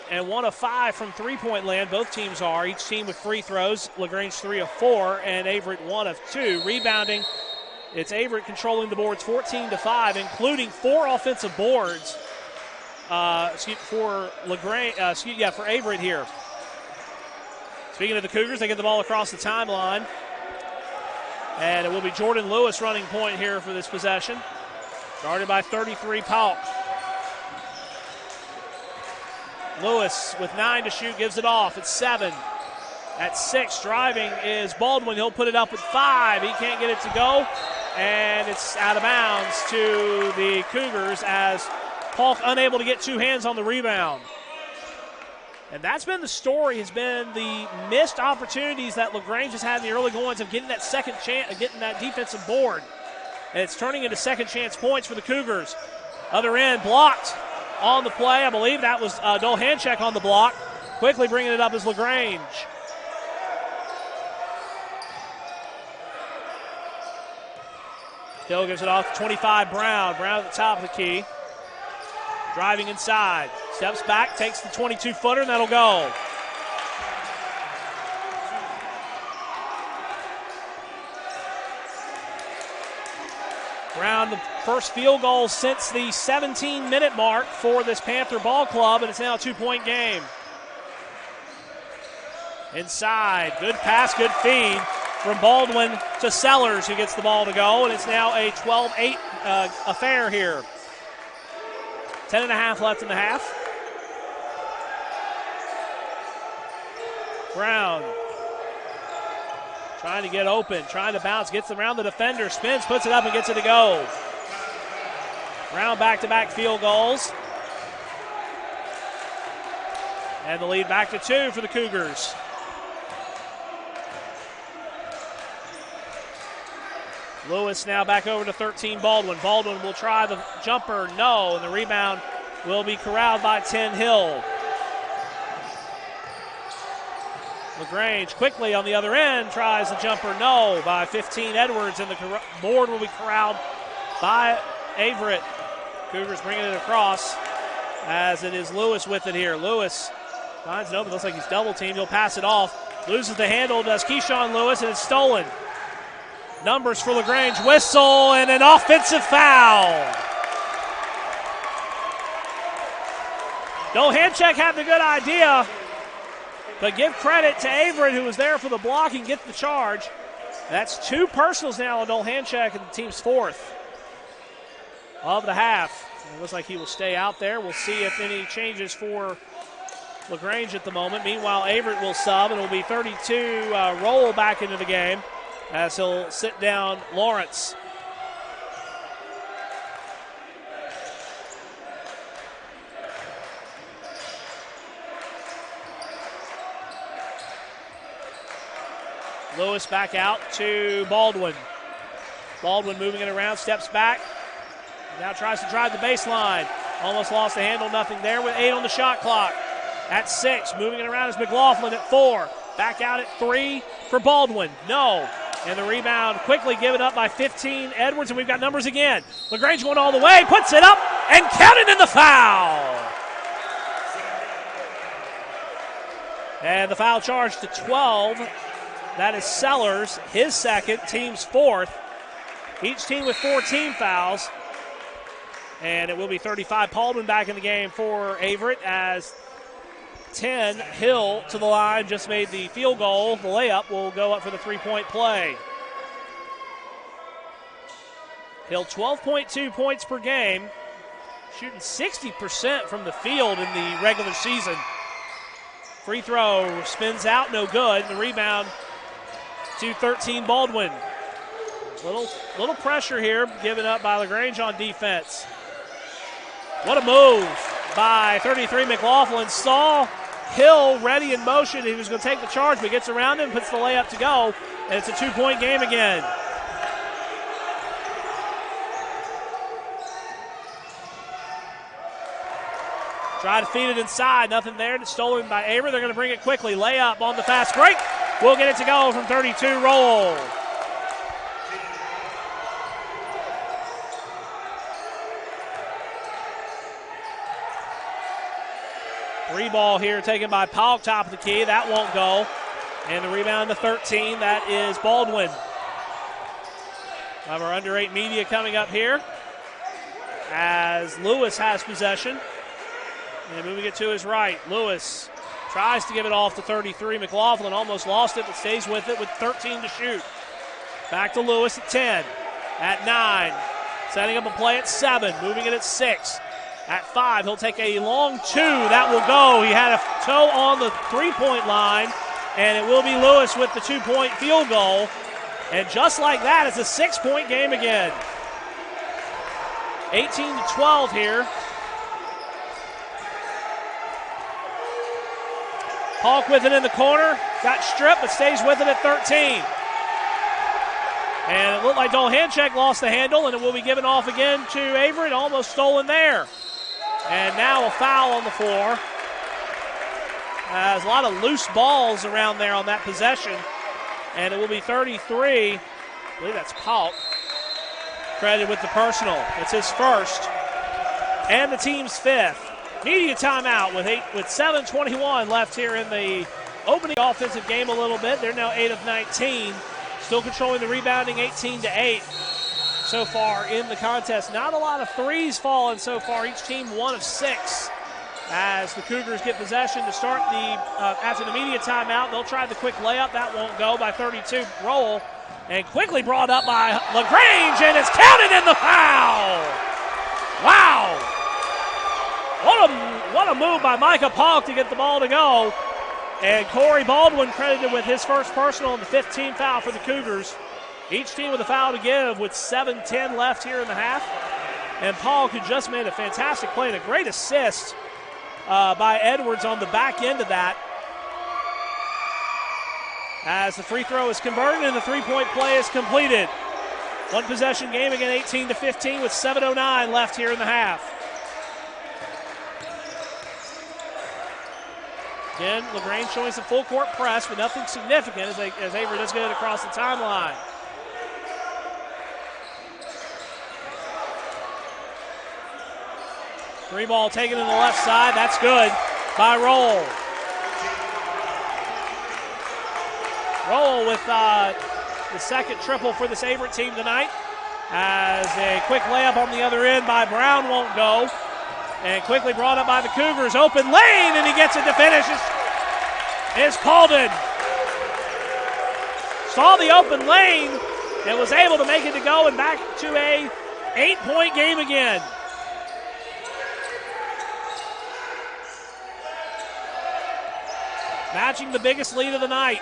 And 1 of 5 from three-point land, both teams are, each team with free throws. LaGrange 3 of 4, and Averrett 1 of 2. Rebounding, it's Averrett controlling the boards 14-5, including 4 offensive boards for LaGrange. For Averrett here. Speaking of the Cougars, they get the ball across the timeline. And it will be Jordan Lewis running point here for this possession. Guarded by 33 Pauk. Lewis with 9 to shoot, gives it off at 7. At 6, driving is Baldwin. He'll put it up at 5. He can't get it to go. And it's out of bounds to the Cougars as Pauk unable to get 2 hands on the rebound. And that's been the story, has been the missed opportunities that LaGrange has had in the early goings of getting that second chance, getting that defensive board. And it's turning into second chance points for the Cougars. Other end, blocked on the play. I believe that was Dolhanchek on the block. Quickly bringing it up is LaGrange. Hill gives it off to 25 Brown. Brown at the top of the key. Driving inside. Steps back, takes the 22-footer, and that'll go. Brown, the first field goal since the 17-minute mark for this Panther ball club, and it's now a 2-point game. Inside, good pass, good feed from Baldwin to Sellers, who gets the ball to go, and it's now a 12-8 affair here. 10.5 left in the half. Brown trying to get open, trying to bounce, gets around the defender, spins, puts it up, and gets it to go. Brown back-to-back field goals. And the lead back to 2 for the Cougars. Lewis now back over to 13 Baldwin. Baldwin will try the jumper, no, and the rebound will be corralled by 10 Hill. LaGrange quickly on the other end tries the jumper, no, by 15 Edwards, and the board will be corralled by Averrett. Cougars bringing it across as it is Lewis with it here. Lewis finds it open, looks like he's double teamed. He'll pass it off, loses the handle, does Keyshawn Lewis, and it's stolen. Numbers for LaGrange, whistle, and an offensive foul. Dolhanchek had the good idea, but give credit to Averrett, who was there for the block and get the charge. That's 2 personals now on Dolhanchek, and the team's 4th of the half. It looks like he will stay out there. We'll see if any changes for LaGrange at the moment. Meanwhile, Averrett will sub, and it will be 32 roll back into the game as he'll sit down Lawrence. Lewis back out to Baldwin. Baldwin moving it around, steps back. Now tries to drive the baseline. Almost lost the handle, nothing there with 8 on the shot clock. At 6, moving it around is McLaughlin at 4. Back out at 3 for Baldwin. No. And the rebound quickly given up by 15 Edwards, and we've got numbers again. LaGrange going all the way, puts it up, and counted in the foul. And the foul charge to 12. That is Sellers, his second, team's 4th. Each team with 4 team fouls. And it will be 35 Baldwin back in the game for Averrett as 10 Hill to the line, just made the field goal. The layup will go up for the 3-point play. Hill 12.2 points per game, shooting 60% from the field in the regular season. Free throw spins out, no good. The rebound to 13 Baldwin. Little pressure here given up by LaGrange on defense. What a move by 33 McLaughlin. Saw Hill ready in motion. He was going to take the charge, but gets around him, puts the layup to go, and it's a 2-point game again. Try to feed it inside. Nothing there. It's stolen by Averrett. They're going to bring it quickly. Layup on the fast break. We'll get it to go from 32. Roll. Three ball here taken by Polk, top of the key. That won't go. And the rebound to 13. That is Baldwin. We'll have our under 8 media coming up here as Lewis has possession. And moving it to his right. Lewis tries to give it off to 33. McLaughlin almost lost it, but stays with it with 13 to shoot. Back to Lewis at 10. At 9. Setting up a play at 7. Moving it at 6. At 5, he'll take a long 2. That will go. He had a toe on the three-point line, and it will be Lewis with the 2-point field goal. And just like that, it's a 6-point game again. 18-12 here. Hawk with it in the corner. Got stripped, but stays with it at 13. And it looked like Dole Handcheck lost the handle, and it will be given off again to Averrett. Almost stolen there. And now a foul on the floor. There's a lot of loose balls around there on that possession. And it will be 33. I believe that's Polk. Credited with the personal. It's his first. And the team's 5th. Media timeout with 7:21 left here in the opening offensive game a little bit. They're now 8 of 19. Still controlling the rebounding, 18-8 so far in the contest. Not a lot of threes falling so far. Each team 1 of 6 as the Cougars get possession to start after the media timeout. They'll try the quick layup. That won't go by 32. Roll. And quickly brought up by LaGrange, and it's counted in the foul. Wow. What a move by Micah Polk to get the ball to go. And Corey Baldwin credited with his first personal and the 15th foul for the Cougars. Each team with a foul to give with 7:10 left here in the half. And Polk, who just made a fantastic play and a great assist by Edwards on the back end of that. As the free throw is converted and the three-point play is completed. One possession game again, 18-15 with 7:09 left here in the half. Again, LaGrange showing some full court press, but nothing significant as Averrett does get it across the timeline. Three ball taken to the left side. That's good by Roll. Roll with the second triple for this Averrett team tonight. As a quick layup on the other end by Brown won't go. And quickly brought up by the Cougars. Open lane, and he gets it to finish. Is Paulden. Saw the open lane and was able to make it to go and back to a 8-point game again. Matching the biggest lead of the night.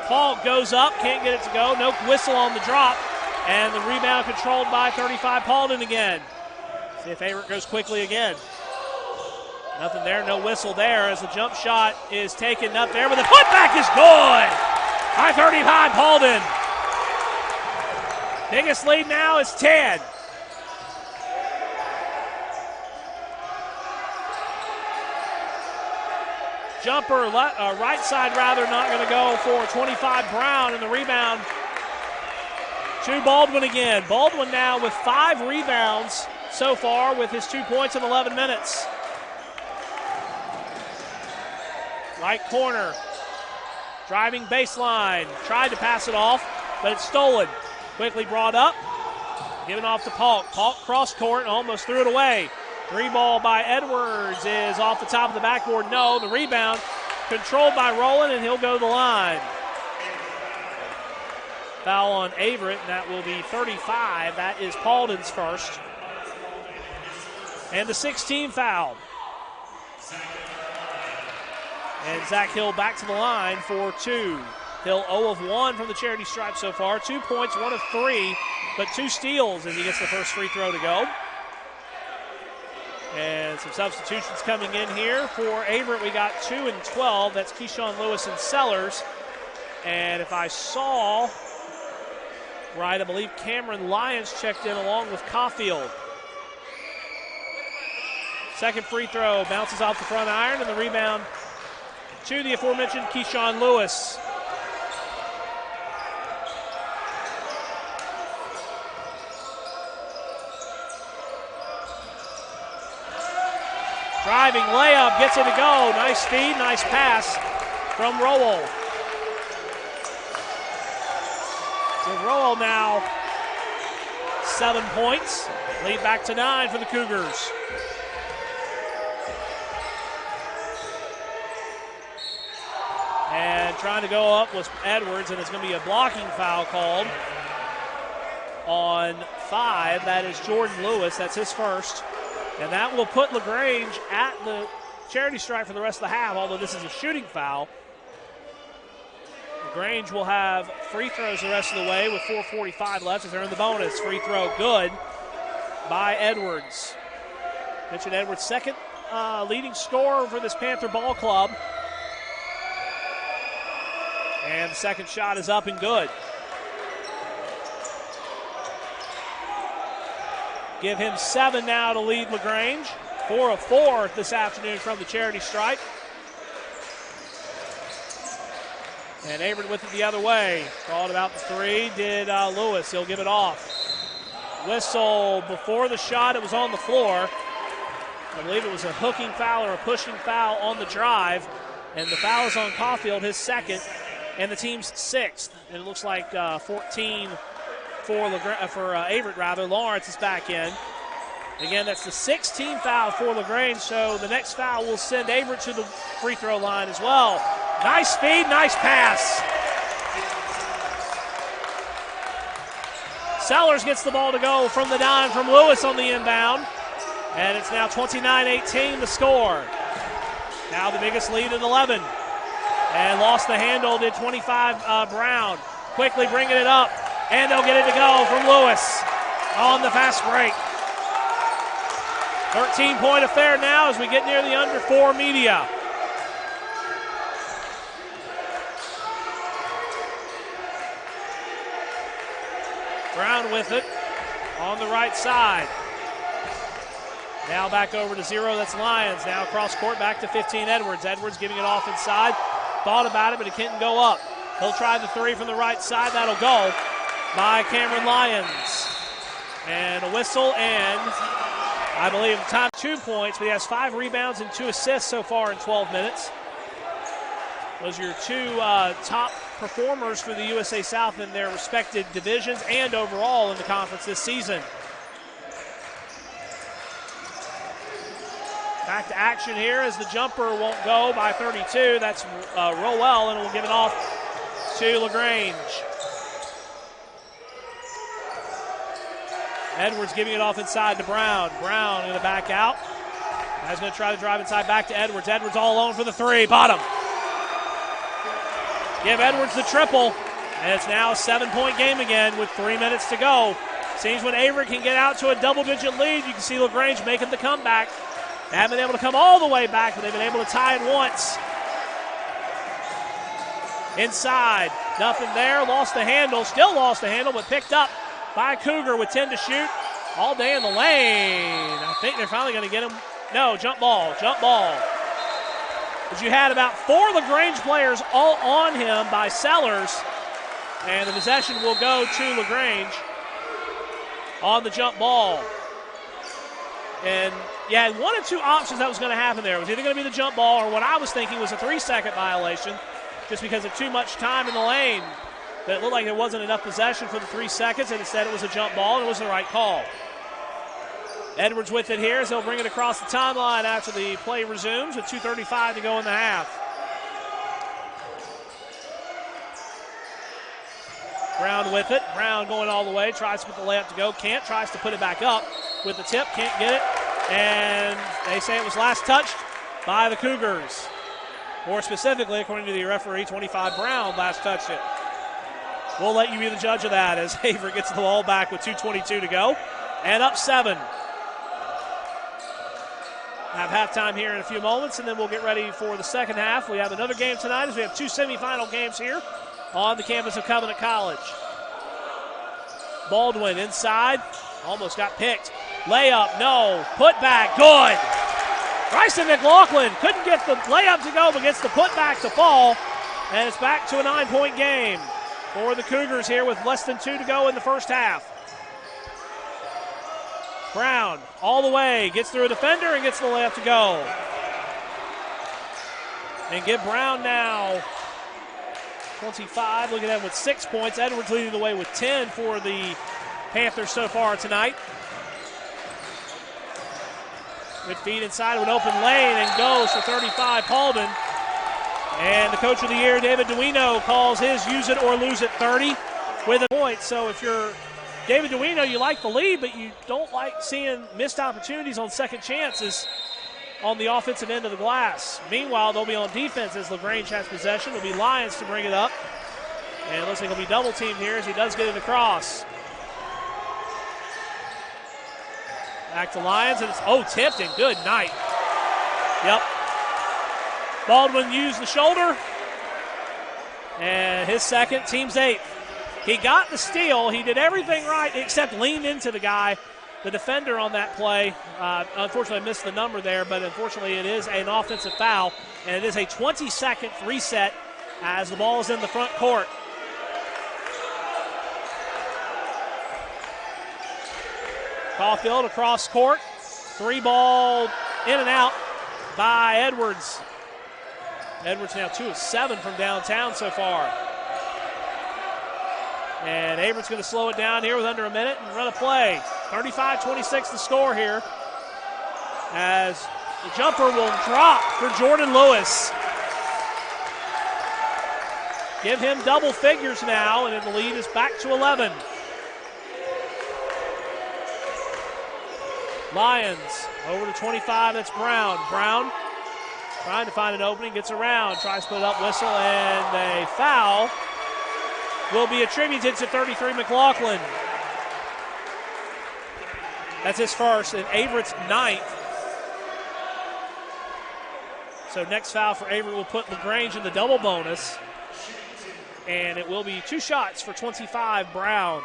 Paul goes up, can't get it to go. No whistle on the drop. And the rebound controlled by 35 Paulden again. See if Averrett goes quickly again. Nothing there, no whistle there as the jump shot is taken up there, but the putback is good by 35 Paulden. Biggest lead now is 10. Jumper, right side rather, not going to go for 25 Brown, and the rebound to Baldwin again. Baldwin now with 5 rebounds so far with his 2 points in 11 minutes. Right corner, driving baseline, tried to pass it off, but it's stolen. Quickly brought up, given off to Polk. Polk cross court and almost threw it away. Three ball by Edwards is off the top of the backboard. No, the rebound controlled by Rowland, and he'll go to the line. Foul on Averrett, and that will be 35. That is Paulden's first. And the 16th foul. And Zach Hill back to the line for 2. Hill 0 of 1 from the charity stripe so far. 2 points, 1 of 3, but 2 steals as he gets the first free throw to go. And some substitutions coming in here. For Averrett, we got 2 and 12. That's Keyshawn Lewis and Sellers. And if I saw right, I believe Cameron Lyons checked in along with Caulfield. Second free throw bounces off the front iron, and the rebound to the aforementioned Keyshawn Lewis. Driving layup, gets it to go. Nice speed, nice pass from Rowell. So Rowell now 7 points. Lead back to 9 for the Cougars. And trying to go up was Edwards, and it's going to be a blocking foul called on 5. That is Jordan Lewis. That's his first. And that will put LaGrange at the charity stripe for the rest of the half, although this is a shooting foul. LaGrange will have free throws the rest of the way with 4:45 left as they're in the bonus. Free throw good by Edwards. Mitchell Edwards, second leading scorer for this Panther ball club. And the second shot is up and good. Give him 7 now to lead LaGrange. 4 of 4 this afternoon from the charity stripe. And Averrett with it the other way. Thought about the 3, did Lewis. He'll give it off. Whistle before the shot, it was on the floor. I believe it was a hooking foul or a pushing foul on the drive. And the foul is on Caulfield, his second, and the team's 6th. And it looks like 14 for Averrett. Lawrence is back in. Again, that's the 16th foul for LaGrange, so the next foul will send Averrett to the free throw line as well. Nice speed, nice pass. Sellers gets the ball to go from the dime from Lewis on the inbound, and it's now 29-18 the score. Now the biggest lead at 11. And lost the handle, did 25 Brown. Quickly bringing it up. And they'll get it to go from Lewis on the fast break. 13-point affair now as we get near the under 4 media. Brown with it on the right side. Now back over to 0, that's Lions. Now across court, back to 15, Edwards. Edwards giving it off inside. Thought about it, but it couldn't go up. He'll try the 3 from the right side. That'll go by Cameron Lyons. And a whistle, and I believe the time 2 points, but he has 5 rebounds and 2 assists so far in 12 minutes. Those are your 2 top performers for the USA South in their respective divisions and overall in the conference this season. Back to action here as the jumper won't go by 32. That's Rowell, and we'll give it off to LaGrange. Edwards giving it off inside to Brown. Brown going to back out. He's going to try to drive inside back to Edwards. Edwards all alone for the 3. Bottom. Give Edwards the triple. And it's now a 7-point game again with 3 minutes to go. Seems when Averrett can get out to a double-digit lead, you can see LaGrange making the comeback. They haven't been able to come all the way back, but they've been able to tie it once. Inside. Nothing there. Lost the handle. Still lost the handle, but picked up by Cougar with 10 to shoot. All day in the lane. I think they're finally going to get him. No, jump ball. Jump ball. But you had about 4 LaGrange players all on him by Sellers. And the possession will go to LaGrange on the jump ball. And you had 1 of 2 options that was going to happen there. It was either going to be the jump ball or what I was thinking was a 3-second violation just because of too much time in the lane. But it looked like there wasn't enough possession for the 3 seconds, and instead it was a jump ball, and it was the right call. Edwards with it here as he'll bring it across the timeline after the play resumes with 2:35 to go in the half. Brown with it. Brown going all the way, tries to put the layup to go, can't, tries to put it back up with the tip, can't get it. And they say it was last touched by the Cougars. More specifically, according to the referee, 25 Brown last touched it. We'll let you be the judge of that as Averrett gets the ball back with 2:22 to go and up 7. Have halftime here in a few moments, and then we'll get ready for the second half. We have another game tonight as we have 2 semifinal games here on the campus of Covenant College. Baldwin inside, almost got picked. Layup, no. Put back, good. Bryson McLaughlin couldn't get the layup to go, but gets the putback to fall. And it's back to a 9-point game for the Cougars here with less than 2 to go in the first half. Brown all the way, gets through a defender and gets the layup to go. And give Brown now 25. Look at them with 6 points. Edwards leading the way with 10 for the Panthers so far tonight. Good feed inside of an open lane and goes for 35, Paulman. And the coach of the year, David Duino, calls his use it or lose it 30 with a point. So if you're David Duino, you like the lead, but you don't like seeing missed opportunities on second chances on the offensive end of the glass. Meanwhile, they'll be on defense as LaGrange has possession. It'll be Lyons to bring it up. And it looks like he'll be double teamed here as he does get it across. Back to Lyons, and it's, tipped, and good night. Yep. Baldwin used the shoulder, and his second, team's 8th. He got the steal. He did everything right except leaned into the guy, the defender on that play. Unfortunately, I missed the number there, but unfortunately it is an offensive foul, and it is a 20-second reset as the ball is in the front court. Caulfield across court. 3-ball in and out by Edwards. Edwards now 2 of 7 from downtown so far. And Averett's going to slow it down here with under a minute and run a play. 35-26 the score here. As the jumper will drop for Jordan Lewis. Give him double figures now, and the lead is back to 11. Lyons over to 25, that's Brown. Brown trying to find an opening, gets around, tries to put it up, whistle, and a foul will be attributed to 33 McLaughlin. That's his first, and Averrett's 9th. So next foul for Averrett will put LaGrange in the double bonus, and it will be 2 shots for 25, Brown.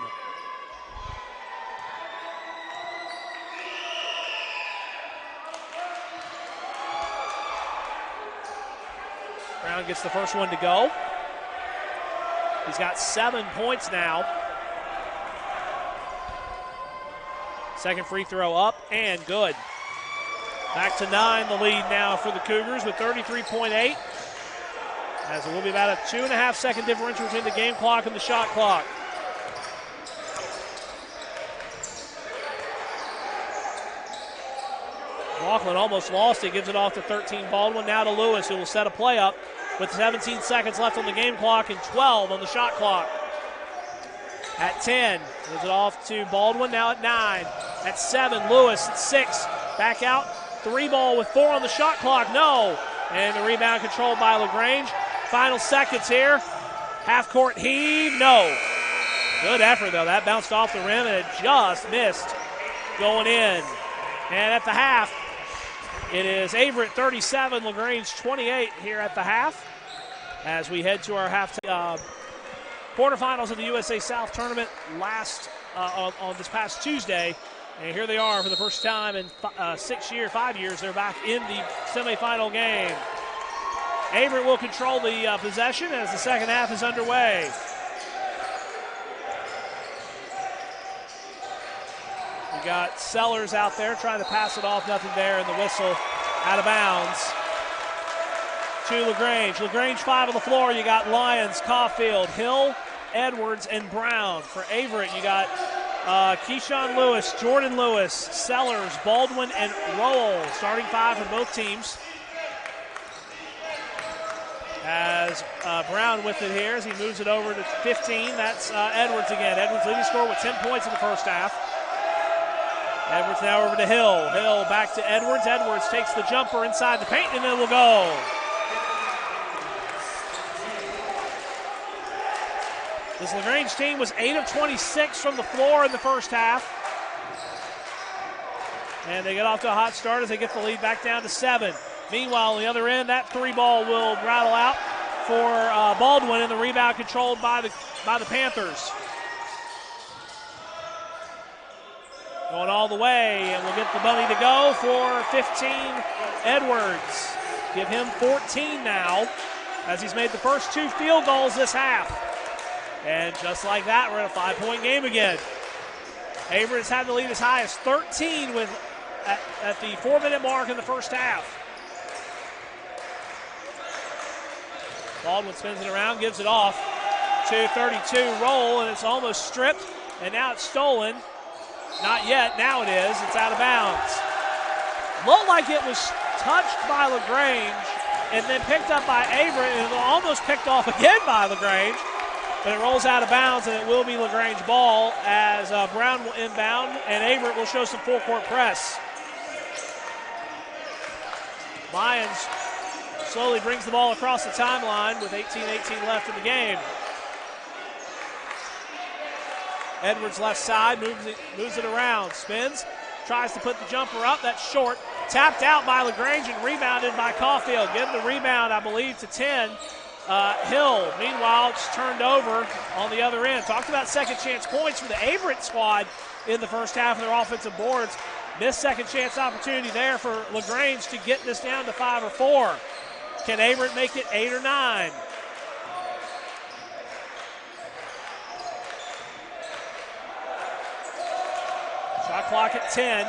Brown gets the first one to go. He's got 7 points now. Second free throw up and good. Back to 9, the lead now for the Cougars with 33.8. As it will be about a 2.5 second differential between the game clock and the shot clock. McLaughlin almost lost it, gives it off to 13 Baldwin, now to Lewis, who will set a play up with 17 seconds left on the game clock and 12 on the shot clock. At 10, gives it off to Baldwin, now at 9. At 7, Lewis at 6, back out, 3-ball with 4 on the shot clock, no. And the rebound controlled by LaGrange. Final seconds here, half-court heave, no. Good effort, though. That bounced off the rim, and it just missed going in. And at the half, it is Averett 37, LaGrange 28 here at the half. As we head to our quarterfinals of the USA South tournament on this past Tuesday. And here they are for the first time in 5 years. They're back in the semifinal game. Averett will control the possession as the second half is underway. We got Sellers out there trying to pass it off, nothing there, and the whistle out of bounds to LaGrange. LaGrange 5 on the floor. You got Lyons, Caulfield, Hill, Edwards, and Brown. For Averett, you got Keyshawn Lewis, Jordan Lewis, Sellers, Baldwin, and Rowell. Starting 5 for both teams. As Brown with it here as he moves it over to 15. That's Edwards again. Edwards leading scorer with 10 points in the first half. Edwards now over to Hill. Hill back to Edwards. Edwards takes the jumper inside the paint and then will go. This LaGrange team was 8 of 26 from the floor in the first half. And they get off to a hot start as they get the lead back down to 7. Meanwhile, on the other end, that 3-ball will rattle out for Baldwin, and the rebound controlled by the Panthers. Going all the way, and we'll get the bunny to go for 15, Edwards. Give him 14 now, as he's made the first 2 field goals this half. And just like that, we're in a 5-point game again. Averett has had the lead as high as 13 at the 4-minute mark in the first half. Baldwin spins it around, gives it off. 2:32 roll, and it's almost stripped, and now it's stolen. Not yet, now it is. It's out of bounds. Looked like it was touched by LaGrange and then picked up by Averett, and it almost picked off again by LaGrange. But it rolls out of bounds, and it will be LaGrange ball as Brown will inbound, and Averett will show some full-court press. Lyons slowly brings the ball across the timeline with 18-18 left in the game. Edwards left side, moves it around, spins, tries to put the jumper up. That's short. Tapped out by LaGrange and rebounded by Caulfield. Give the rebound, I believe, to 10. Hill, meanwhile, it's turned over on the other end. Talked about second chance points for the Averett squad in the first half of their offensive boards. Missed second chance opportunity there for LaGrange to get this down to 5 or 4. Can Averett make it 8 or 9? Shot clock at 10.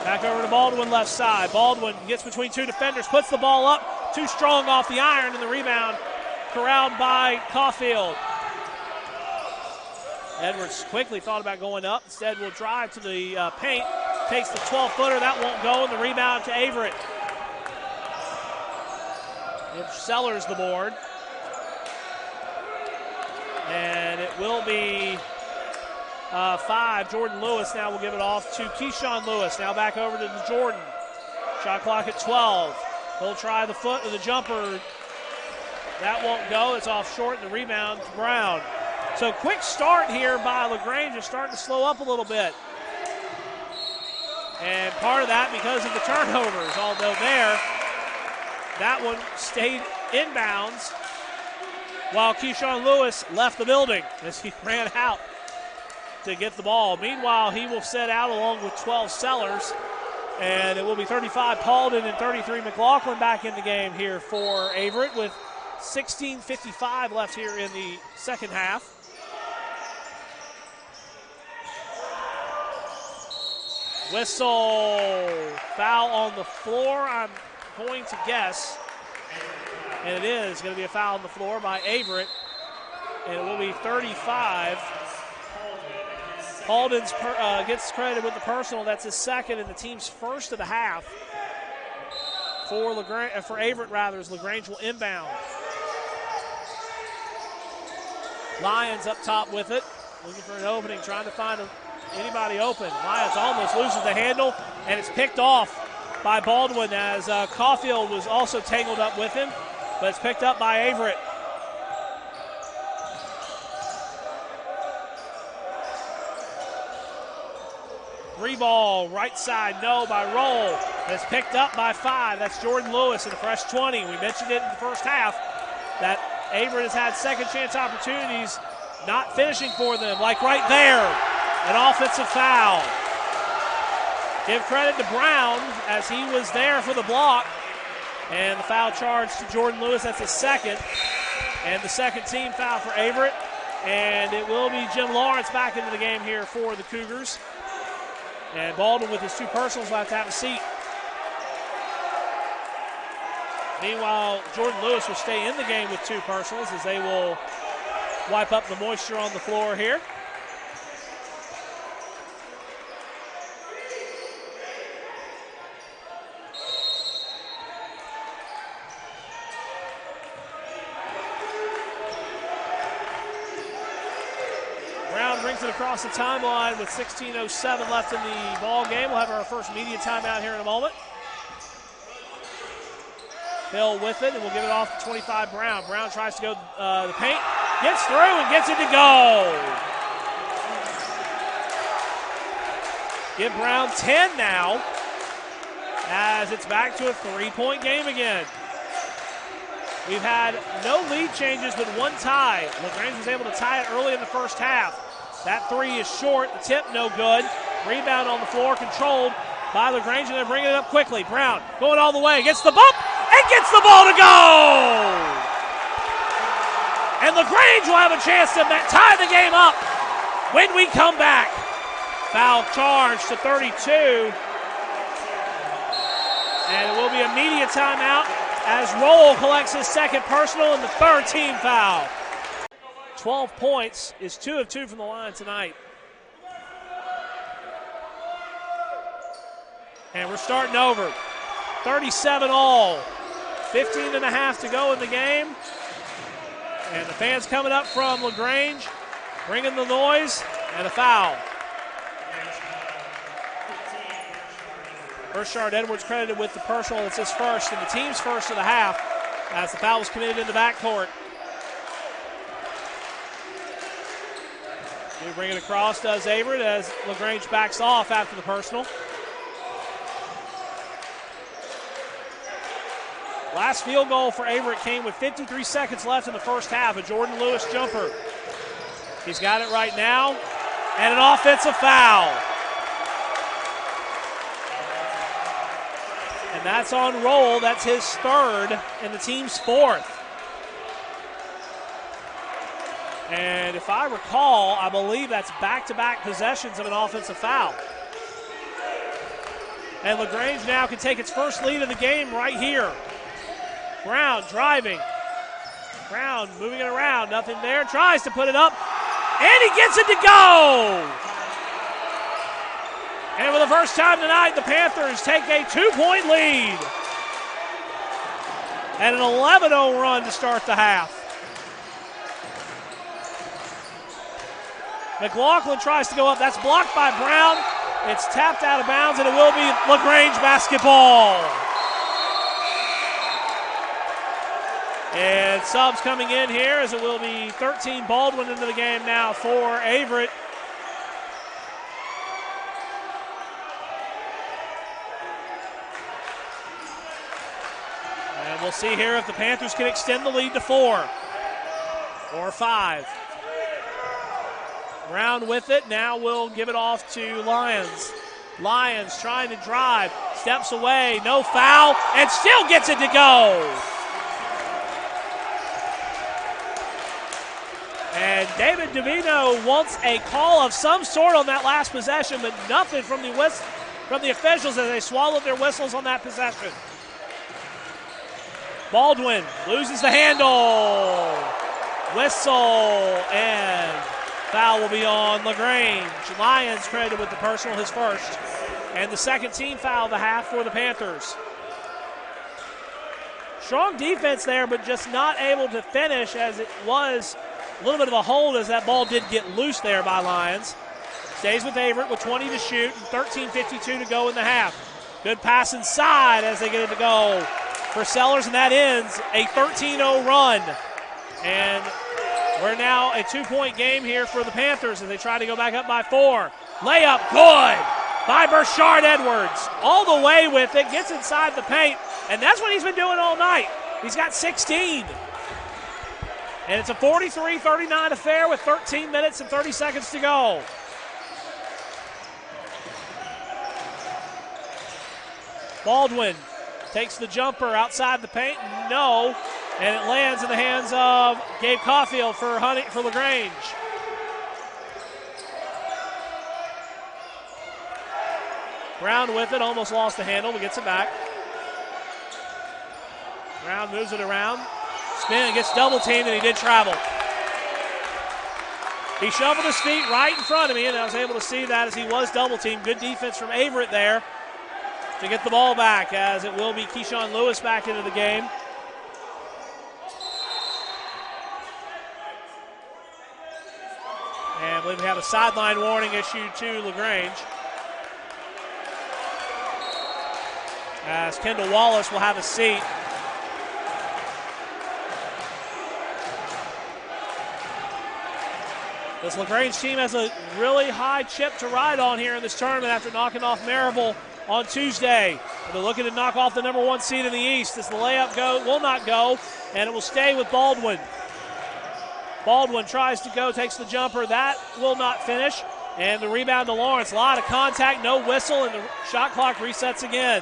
Back over to Baldwin left side. Baldwin gets between 2 defenders, puts the ball up. Too strong off the iron, and the rebound corralled by Caulfield. Edwards quickly thought about going up. Instead will drive to the paint. Takes the 12-footer. That won't go, and the rebound to Averett. Gives Sellers the board. And it will be 5. Jordan Lewis now will give it off to Keyshawn Lewis. Now back over to Jordan. Shot clock at 12. He'll try the foot of the jumper. That won't go. It's off short, and the rebound to Brown. So quick start here by LaGrange is starting to slow up a little bit. And part of that because of the turnovers, although that one stayed inbounds while Keyshawn Lewis left the building as he ran out to get the ball. Meanwhile, he will set out along with 12 Sellers, and it will be 35 Paulden and 33 McLaughlin back in the game here for Averett with 16:55 left here in the second half. Whistle, foul on the floor, I'm going to guess, and it is going to be a foul on the floor by Averett, and it will be 35. Paulden gets credited with the personal. That's his second and the team's first of the half. For Averett, as LaGrange will inbound. Lyons up top with it, looking for an opening, trying to find anybody open. Lyons almost loses the handle, and it's picked off by Baldwin as Caulfield was also tangled up with him, but it's picked up by Averett. Three ball, right side, no by Roll. It's picked up by 5. That's Jordan Lewis in the fresh 20. We mentioned it in the first half that Averett has had second chance opportunities, not finishing for them, like right there, an offensive foul. Give credit to Brown as he was there for the block, and the foul charge to Jordan Lewis. That's his second, and the second team foul for Averett, and it will be Jim Lawrence back into the game here for the Cougars. And Baldwin with his 2 personals will have to have a seat. Meanwhile, Jordan Lewis will stay in the game with 2 personals as they will wipe up the moisture on the floor here. Brings it across the timeline with 16:07 left in the ball game. We'll have our first media timeout here in a moment. Hill with it, and we'll give it off to 25 Brown. Brown tries to go the paint, gets through and gets it to go. Give Brown 10 now as it's back to a 3-point game again. We've had no lead changes but 1 tie. LaGrange was able to tie it early in the first half. That 3 is short, the tip no good. Rebound on the floor, controlled by LaGrange, and they're bringing it up quickly. Brown going all the way, gets the bump, and gets the ball to go! And LaGrange will have a chance to tie the game up when we come back. Foul charge to 32. And it will be a media timeout as Roll collects his second personal and the third team foul. 12 points is 2 of 2 from the line tonight. And we're starting over. 37 all. 15 and a half to go in the game. And the fans coming up from LaGrange, bringing the noise, and a foul. Burchard Edwards credited with the personal. It's his first and the team's first of the half as the foul was committed in the backcourt. We bring it across, does Averrett, as LaGrange backs off after the personal. Last field goal for Averrett came with 53 seconds left in the first half, a Jordan Lewis jumper. He's got it right now, and an offensive foul. And that's on Roll. That's his third and the team's fourth. And if I recall, I believe that's back-to-back possessions of an offensive foul. And LaGrange now can take its first lead of the game right here. Brown driving. Brown moving it around. Nothing there. Tries to put it up. And he gets it to go! And for the first time tonight, the Panthers take a 2-point lead. And an 11-0 run to start the half. McLaughlin tries to go up. That's blocked by Brown. It's tapped out of bounds, and it will be LaGrange basketball. And subs coming in here as it will be 13 Baldwin into the game now for Averrett. And we'll see here if the Panthers can extend the lead to 4 or 5. Brown with it. Now we'll give it off to Lyons. Lyons trying to drive. Steps away. No foul. And still gets it to go. And David DeVino wants a call of some sort on that last possession, but nothing from the officials as they swallowed their whistles on that possession. Baldwin loses the handle. Whistle, and foul will be on LaGrange. Lyons credited with the personal, his first. And the second team foul of the half for the Panthers. Strong defense there, but just not able to finish, as it was a little bit of a hold as that ball did get loose there by Lyons. Stays with Averrett with 20 to shoot and 13:52 to go in the half. Good pass inside as they get it to go for Sellers, and that ends a 13-0 run. And we're now a 2-point game here for the Panthers as they try to go back up by 4. Layup good by Burchard Edwards. All the way with it, gets inside the paint, and that's what he's been doing all night. He's got 16. And it's a 43-39 affair with 13 minutes and 30 seconds to go. Baldwin takes the jumper outside the paint. No. And it lands in the hands of Gabe Caulfield for LaGrange. Brown with it, almost lost the handle, but gets it back. Brown moves it around. Spin, gets double teamed, and he did travel. He shuffled his feet right in front of me, and I was able to see that as he was double teamed. Good defense from Averrett there to get the ball back, as it will be Keyshawn Lewis back into the game. And I believe we have a sideline warning issued to LaGrange, as Kendall Wallace will have a seat. This LaGrange team has a really high chip to ride on here in this tournament after knocking off Maryville on Tuesday. They're looking to knock off the number 1 seed in the East. As the layup will not go, and it will stay with Baldwin. Baldwin tries to go, takes the jumper. That will not finish. And the rebound to Lawrence. A lot of contact, no whistle, and the shot clock resets again.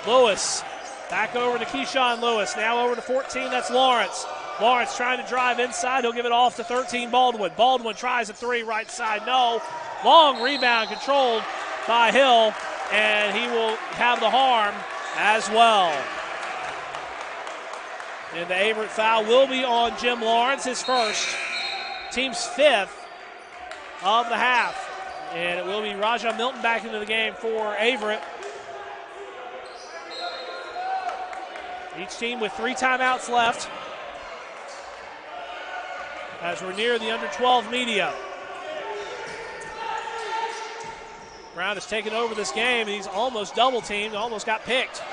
Lewis back over to Keyshawn Lewis. Now over to 14, that's Lawrence. Lawrence trying to drive inside. He'll give it off to 13, Baldwin. Baldwin tries a three, right side, no. Long rebound controlled by Hill, and he will have the harm as well. And the Averrett foul will be on Jim Lawrence, his first, team's fifth of the half. And it will be Rajah Milton back into the game for Averrett. Each team with 3 timeouts left as we're near the under 12 media. Brown has taken over this game, and he's almost double teamed, almost got picked.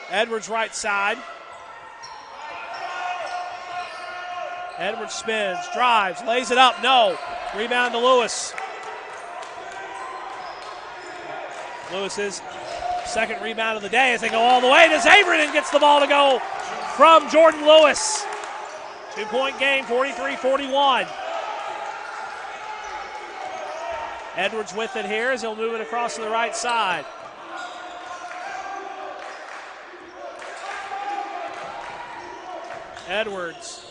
Edwards right side. Edwards spins, drives, lays it up, no. Rebound to Lewis. Lewis's second rebound of the day as they go all the way to Averrett and gets the ball to go from Jordan Lewis. 2-point game, 43-41. Edwards with it here as he'll move it across to the right side. Edwards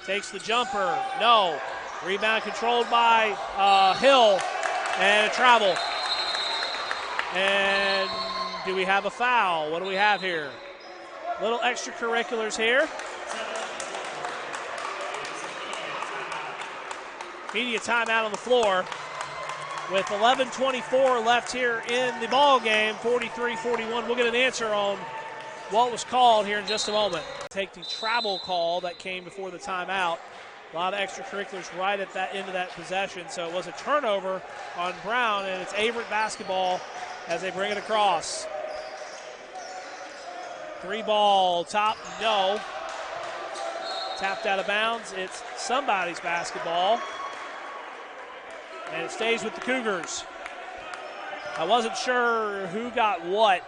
takes the jumper, no. Rebound controlled by Hill, and a travel. And do we have a foul? What do we have here? Little extracurriculars here. Media timeout on the floor with 11:24 left here in the ball game, 43-41. We'll get an answer on what was called here in just a moment. Take the travel call that came before the timeout. A lot of extracurriculars right at that end of that possession. So it was a turnover on Brown, and it's Averrett basketball as they bring it across. 3-ball, top, no. Tapped out of bounds. It's somebody's basketball. And it stays with the Cougars. I wasn't sure who got what.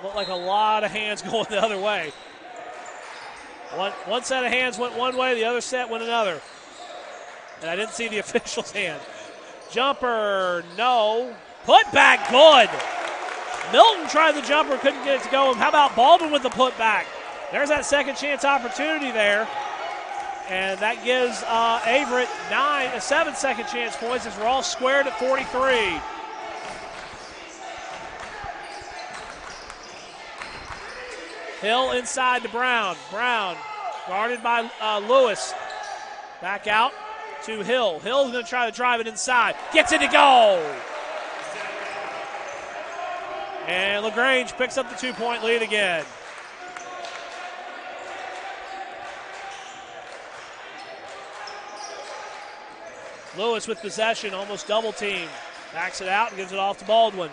Looked like a lot of hands going the other way. One set of hands went one way, the other set went another. And I didn't see the official's hand. Jumper, no. Put back, good. Milton tried the jumper, couldn't get it to go. How about Baldwin with the putback? There's that second chance opportunity there. And that gives Averrett 7 second chance points as we're all squared at 43. Hill inside to Brown. Brown guarded by Lewis. Back out to Hill. Hill's going to try to drive it inside. Gets it to go. And LaGrange picks up the 2-point lead again. Lewis with possession, almost double team. Backs it out and gives it off to Baldwin.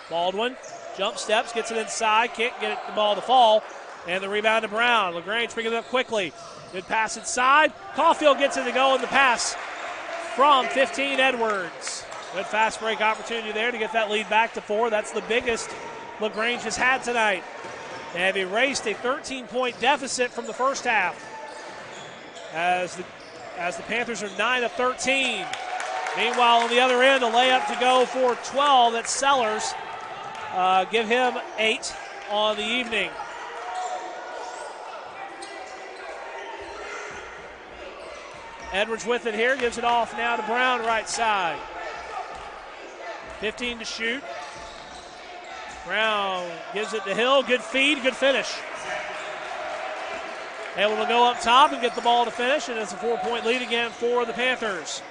Baldwin jump steps, gets it inside, can't get the ball to fall. And the rebound to Brown. LaGrange picking it up quickly. Good pass inside. Caulfield gets it to go in the pass from 15, Edwards. Good fast break opportunity there to get that lead back to 4. That's the biggest LaGrange has had tonight. They have erased a 13-point deficit from the first half as the Panthers are 9 of 13. Meanwhile, on the other end, a layup to go for 12. That's Sellers. Give him 8 on the evening. Edwards with it here, gives it off now to Brown, right side. 15 to shoot. Brown gives it to Hill. Good feed, good finish. Able to go up top and get the ball to finish, and it's a 4-point lead again for the Panthers.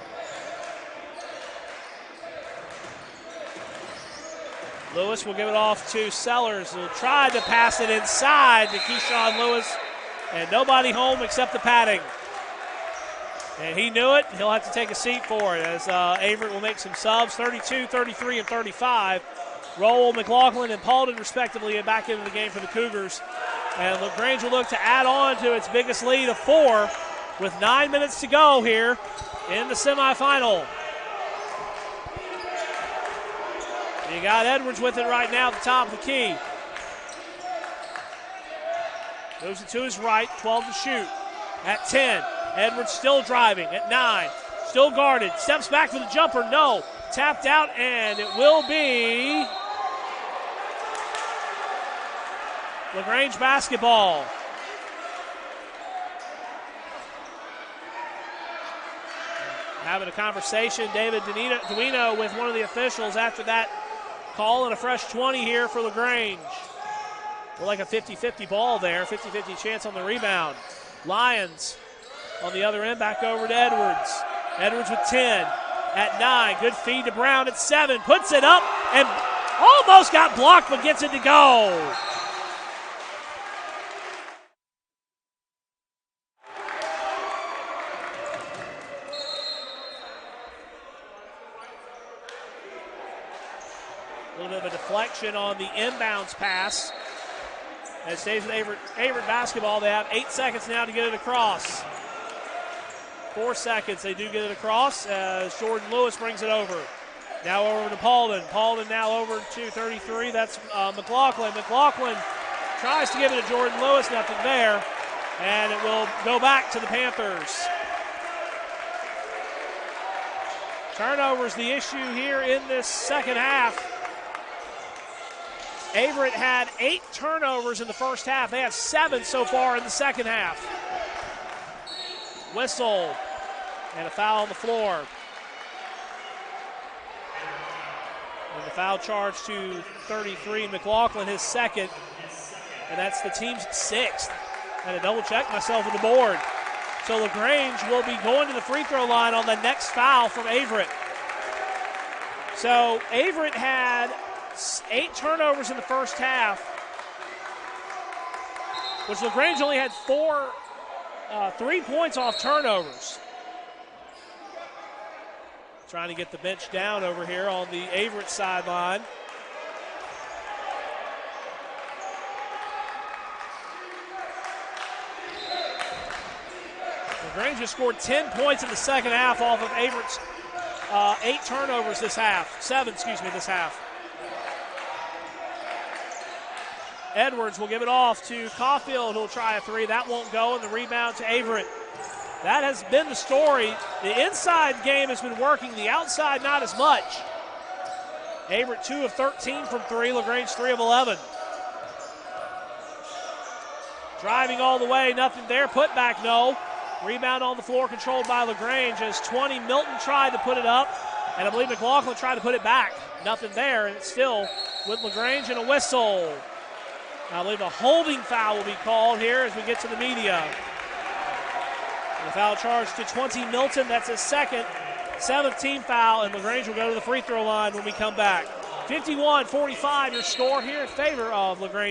Lewis will give it off to Sellers, who tried to pass it inside to Keyshawn Lewis, and nobody home except the padding. And he knew it. He'll have to take a seat for it as Averrett will make some subs. 32, 33, and 35. Rowell, McLaughlin, and Paulden respectively back into the game for the Cougars. And LaGrange will look to add on to its biggest lead of 4 with 9 minutes to go here in the semifinal. You got Edwards with it right now at the top of the key. Moves it to his right, 12 to shoot. At 10, Edwards still driving. At 9, still guarded. Steps back for the jumper, no. Tapped out, and it will be LaGrange basketball. Having a conversation, David Duino with one of the officials after that call, and a fresh 20 here for LaGrange. We're like a 50-50 ball there, 50-50 chance on the rebound. Lions on the other end, back over to Edwards. Edwards with 10. At 9, good feed to Brown at 7. Puts it up and almost got blocked, but gets it to go. A little bit of a deflection on the inbounds pass. And it stays with Averett basketball. They have 8 seconds now to get it across. 4 seconds, they do get it across as Jordan Lewis brings it over. Now over to Paulden. Paulden now over to 33. That's McLaughlin. McLaughlin tries to give it to Jordan Lewis. Nothing there. And it will go back to the Panthers. Turnovers the issue here in this second half. Averett had 8 turnovers in the first half. They have 7 so far in the second half. Whistle and a foul on the floor. And the foul charge to 33. McLaughlin, his second. And that's the team's 6th. I had to double check myself with the board. So LaGrange will be going to the free throw line on the next foul from Averett. So Averett had 8 turnovers in the first half, which LaGrange only had 3 points off turnovers. Trying to get the bench down over here on the Averett sideline. LaGrange just scored 10 points in the second half off of Averett's 8 turnovers this half. 7, this half. Edwards will give it off to Caulfield, who'll try a 3. That won't go, and the rebound to Averett. That has been the story. The inside game has been working, the outside not as much. Averett 2 of 13 from 3, LaGrange 3 of 11. Driving all the way, nothing there. Put back, no. Rebound on the floor controlled by LaGrange as 20. Milton tried to put it up, and I believe McLaughlin tried to put it back. Nothing there, and it's still with LaGrange and a whistle. I believe a holding foul will be called here as we get to the media. The foul charge to 20 Milton. That's his second, 7th team foul, and LaGrange will go to the free throw line when we come back. 51-45 your score here in favor of LaGrange.